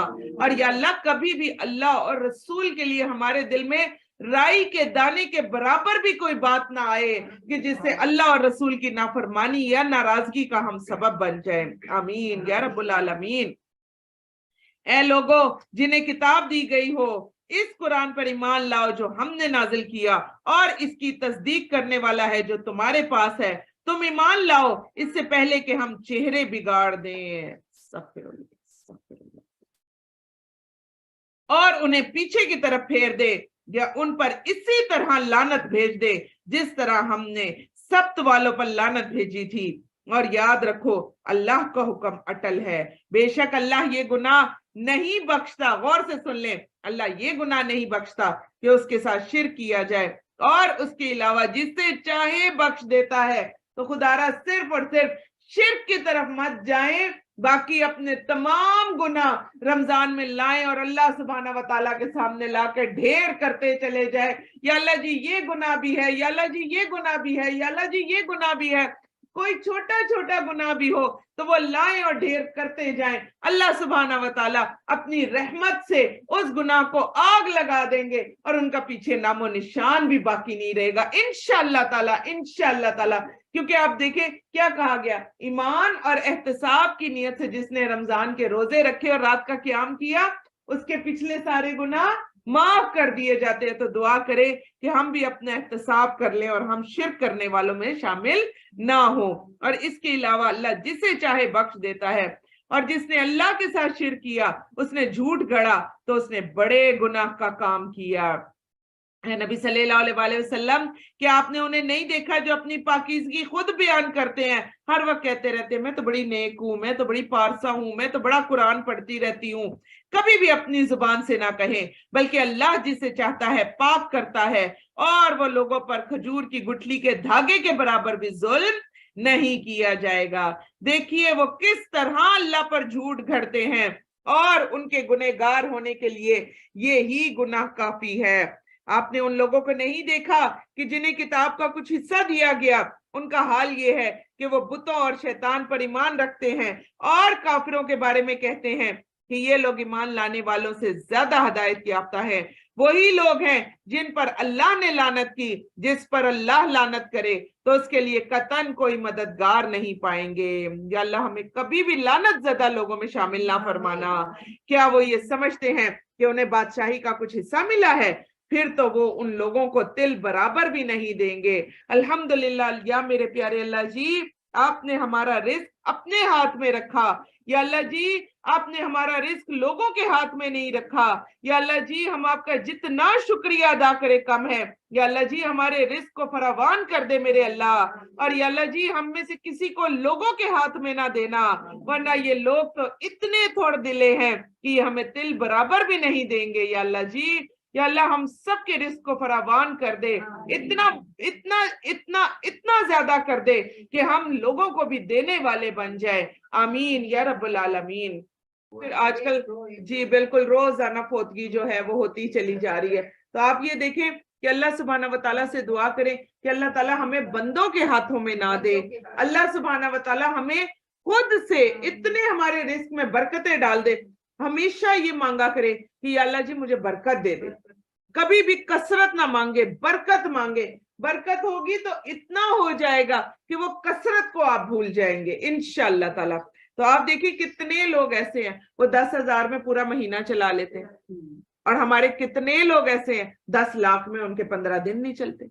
اور یا اللہ کبھی بھی اللہ اور رسول کے لیے ہمارے دل میں رائی کے دانے کے برابر بھی کوئی بات نہ آئے کہ جس سے اللہ اور رسول کی نافرمانی یا ناراضگی کا ہم سبب بن جائیں، آمین یا رب العالمین۔ اے لوگو جنہیں کتاب دی گئی ہو، اس قرآن پر ایمان لاؤ جو ہم نے نازل کیا، اور اس کی تصدیق کرنے والا ہے جو تمہارے پاس ہے، تم ایمان لاؤ اس سے پہلے کہ ہم چہرے بگاڑ دیں اور انہیں پیچھے کی طرف پھیر دے، یا ان پر اسی طرح لعنت بھیج دے جس طرح ہم نے سبت والوں پر لعنت بھیجی تھی۔ اور یاد رکھو اللہ کا حکم اٹل ہے، بے شک اللہ یہ گناہ نہیں بخشتا، غور سے سن لیں، اللہ یہ گناہ نہیں بخشتا کہ اس کے ساتھ شرک کیا جائے، اور اس کے علاوہ جس سے چاہے بخش دیتا ہے۔ تو خدارا صرف اور صرف شرک کی طرف مت جائیں، باقی اپنے تمام گناہ رمضان میں لائیں اور اللہ سبحانہ وتعالیٰ کے سامنے لا کے ڈھیر کرتے چلے جائیں، یا اللہ جی یہ گناہ بھی ہے، یا اللہ جی یہ گناہ بھی ہے، یا اللہ جی یہ گناہ بھی ہے۔ کوئی چھوٹا چھوٹا گناہ بھی ہو تو وہ لائیں اور ڈھیر کرتے جائیں، اللہ سبحانہ وتعالیٰ اپنی رحمت سے اس گناہ کو آگ لگا دیں گے اور ان کا پیچھے نام و نشان بھی باقی نہیں رہے گا انشاءاللہ تعالیٰ، انشاءاللہ تعالیٰ۔ کیونکہ آپ دیکھیں کیا کہا گیا، ایمان اور احتساب کی نیت سے جس نے رمضان کے روزے رکھے اور رات کا قیام کیا، اس کے پچھلے سارے گناہ معاف کر دیے جاتے ہیں. تو دعا کرے کہ ہم بھی اپنا احتساب کر لیں اور ہم شرک کرنے والوں میں شامل نہ ہوں. اور اس کے علاوہ اللہ جسے چاہے بخش دیتا ہے, اور جس نے اللہ کے ساتھ شرک کیا, اس نے جھوٹ گڑا, تو اس نے بڑے گناہ کا کام کیا. نبی صلی اللہ علیہ وسلم, کہ آپ نے انہیں نہیں دیکھا جو اپنی پاکیزگی خود بیان کرتے ہیں, ہر وقت کہتے رہتے ہیں میں تو بڑی نیک ہوں, میں تو بڑی پارسا ہوں, میں تو بڑا قرآن پڑھتی رہتی ہوں. کبھی بھی اپنی زبان سے نہ کہیں, بلکہ اللہ جسے چاہتا ہے پاک کرتا ہے, اور وہ لوگوں پر کھجور کی گٹھلی کے دھاگے کے برابر بھی ظلم نہیں کیا جائے گا. دیکھیے وہ کس طرح اللہ پر جھوٹ گھڑتے ہیں, اور ان کے گنہگار ہونے کے لیے یہی گناہ کافی ہے. آپ نے ان لوگوں کو نہیں دیکھا کہ جنہیں کتاب کا کچھ حصہ دیا گیا, ان کا حال یہ ہے کہ وہ بتوں اور شیطان پر ایمان رکھتے ہیں, اور کافروں کے بارے میں کہتے ہیں کہ یہ لوگ ایمان لانے والوں سے زیادہ ہدایت یافتہ ہیں. وہی لوگ ہیں جن پر اللہ نے لعنت کی, جس پر اللہ لعنت کرے تو اس کے لیے قطعاً کوئی مددگار نہیں پائیں گے. یا اللہ ہمیں کبھی بھی لعنت زدہ لوگوں میں شامل نہ فرمانا. کیا وہ یہ سمجھتے ہیں کہ انہیں بادشاہی کا کچھ حصہ ملا ہے؟ پھر تو وہ ان لوگوں کو تل برابر بھی نہیں دیں گے. الحمدللہ. یا میرے پیارے اللہ جی, آپ نے ہمارا رزق اپنے ہاتھ میں رکھا. یا اللہ جی, آپ نے ہمارا رزق لوگوں کے ہاتھ میں نہیں رکھا. یا اللہ جی, ہم آپ کا جتنا شکریہ ادا کرے کم ہے. یا اللہ جی, ہمارے رزق کو فراوان کر دے میرے اللہ. اور یا اللہ جی, ہم میں سے کسی کو لوگوں کے ہاتھ میں نہ دینا, ورنہ یہ لوگ تو اتنے تھوڑ دلے ہیں کہ یہ ہمیں تل برابر بھی نہیں دیں گے. یا اللہ جی, یا اللہ ہم سب کے رزق کو فراوان کر دے, اتنا اتنا اتنا اتنا زیادہ کر دے کہ ہم لوگوں کو بھی دینے والے بن جائے. آمین یا رب العالمین. پھر آج کل جی بالکل روزانہ فوتگی جو ہے وہ ہوتی چلی جا رہی ہے. تو آپ یہ دیکھیں کہ اللہ سبحانہ وتعالیٰ سے دعا کریں کہ اللہ تعالیٰ ہمیں بندوں کے ہاتھوں میں نہ دے. اللہ سبحانہ وتعالیٰ ہمیں خود سے اتنے ہمارے رزق میں برکتیں ڈال دے. ہمیشہ یہ مانگا کرے کہ یا اللہ جی مجھے برکت دے دے. کبھی بھی کثرت نہ مانگے, برکت مانگے. برکت ہوگی تو اتنا ہو جائے گا کہ وہ کثرت کو آپ بھول جائیں گے انشاءاللہ تعالیٰ. تو آپ دیکھیں کتنے لوگ ایسے ہیں وہ 10,000 میں پورا مہینہ چلا لیتے ہیں, اور ہمارے کتنے لوگ ایسے ہیں 10 لاکھ میں ان کے 15 دن نہیں چلتے.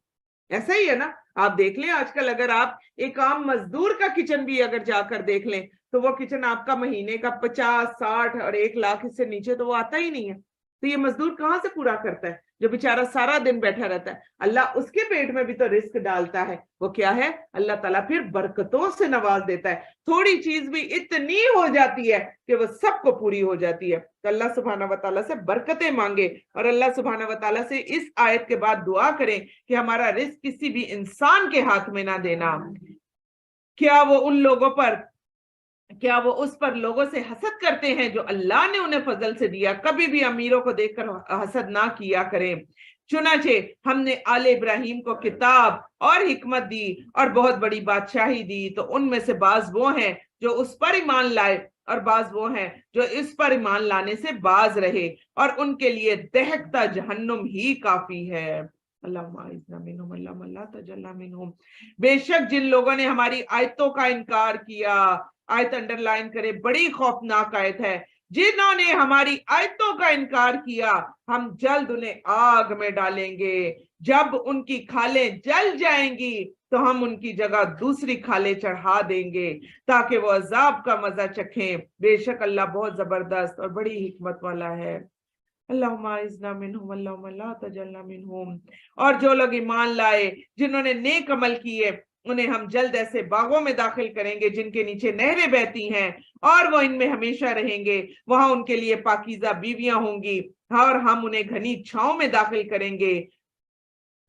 ایسا ہی ہے نا. آپ دیکھ لیں آج کل اگر آپ ایک عام مزدور کا کچن بھی اگر جا کر دیکھ لیں تو وہ کچن آپ کا مہینے کا 50 60 اور 1 لاکھ اس سے نیچے تو وہ آتا ہی نہیں ہے. تو یہ مزدور کہاں سے پورا کرتا ہے جو بیچارہ سارا دن بیٹھا رہتا ہے؟ اللہ اس کے پیٹ میں بھی تو رزق ڈالتا ہے. وہ کیا ہے؟ اللہ تعالیٰ پھر برکتوں سے نواز دیتا ہے. تھوڑی چیز بھی اتنی ہو جاتی ہے کہ وہ سب کو پوری ہو جاتی ہے. تو اللہ سبحانہ وتعالیٰ سے برکتیں مانگے, اور اللہ سبحانہ وتعالیٰ سے اس آیت کے بعد دعا کریں کہ ہمارا رزق کسی بھی انسان کے ہاتھ میں نہ دینا. کیا وہ اس پر لوگوں سے حسد کرتے ہیں جو اللہ نے انہیں فضل سے دیا؟ کبھی بھی امیروں کو دیکھ کر حسد نہ کیا کریں. چنانچہ ہم نے آل ابراہیم کو کتاب اور حکمت دی اور بہت بڑی بادشاہی دی, تو ان میں سے بعض وہ ہیں جو اس پر ایمان لائے, اور بعض وہ ہیں جو اس پر ایمان لانے سے باز رہے, اور ان کے لیے دہکتا جہنم ہی کافی ہے. اللہم اعذنا منہم اللہم لا تجعلنا منہم. بے شک جن لوگوں نے ہماری آیتوں کا انکار کیا, آیت انڈر لائن کرے, بڑی خوفناک آیت ہے, جنہوں نے ہماری آیتوں کا انکار کیا ہم جلد انہیں آگ میں ڈالیں گے. جب ان کی کھالیں جل جائیں گی تو ہم ان کی جگہ دوسری کھالیں چڑھا دیں گے تاکہ وہ عذاب کا مزہ چکھیں. بے شک اللہ بہت زبردست اور بڑی حکمت والا ہے. اللہم اعذنا منہم اللہم لا تجعلنا منہم. اور جو لوگ ایمان لائے, جنہوں نے نیک عمل کیے, انہیں ہم جلد ایسے باغوں میں داخل کریں گے جن کے نیچے نہریں بہتی ہیں, اور وہ ان میں ہمیشہ رہیں گے. وہاں ان کے لیے پاکیزہ بیویاں ہوں گی, اور ہم انہیں گھنی چھاؤں میں داخل کریں گے.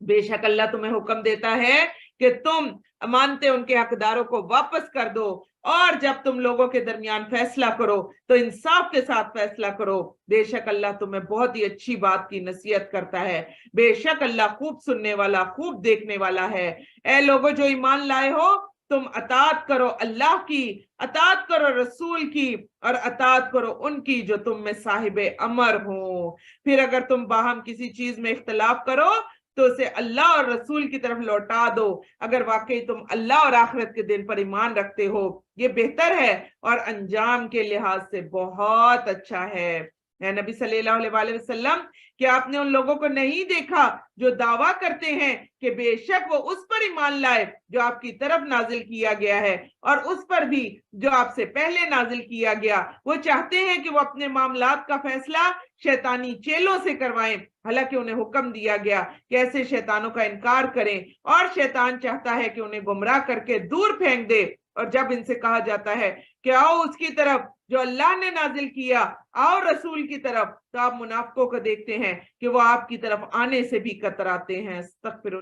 بے شک اللہ تمہیں حکم دیتا ہے کہ تم امانتیں ان کے حقداروں کو واپس کر دو, اور جب تم لوگوں کے درمیان فیصلہ کرو تو انصاف کے ساتھ فیصلہ کرو. بے شک اللہ تمہیں بہت ہی اچھی بات کی نصیحت کرتا ہے. بے شک اللہ خوب سننے والا, خوب دیکھنے والا ہے. اے لوگوں جو ایمان لائے ہو, تم اطاعت کرو اللہ کی, اطاعت کرو رسول کی, اور اطاعت کرو ان کی جو تم میں صاحب امر ہوں. پھر اگر تم باہم کسی چیز میں اختلاف کرو تو اسے اللہ اور رسول کی طرف لوٹا دو, اگر واقعی تم اللہ اور آخرت کے دن پر ایمان رکھتے ہو. یہ بہتر ہے اور انجام کے لحاظ سے بہت اچھا ہے. اے نبی صلی اللہ علیہ وسلم کہ آپ نے ان لوگوں کو نہیں دیکھا جو دعویٰ کرتے ہیں کہ بے شک وہ اس پر ایمان لائے جو آپ کی طرف نازل کیا گیا ہے اور اس پر بھی جو آپ سے پہلے نازل کیا گیا. وہ چاہتے ہیں کہ وہ اپنے معاملات کا فیصلہ شیطانی چیلوں سے کروائیں، حالانکہ انہیں حکم دیا گیا کہ ایسے شیطانوں کا انکار کریں، اور شیطان چاہتا ہے کہ انہیں گمراہ کر کے دور پھینک دے. اور جب ان سے کہا جاتا ہے کہ آؤ اس کی طرف جو اللہ نے نازل کیا، آؤ رسول کی طرف، تو آپ منافقوں کو دیکھتے ہیں کہ وہ آپ کی طرف آنے سے بھی کتراتے ہیں. استغفر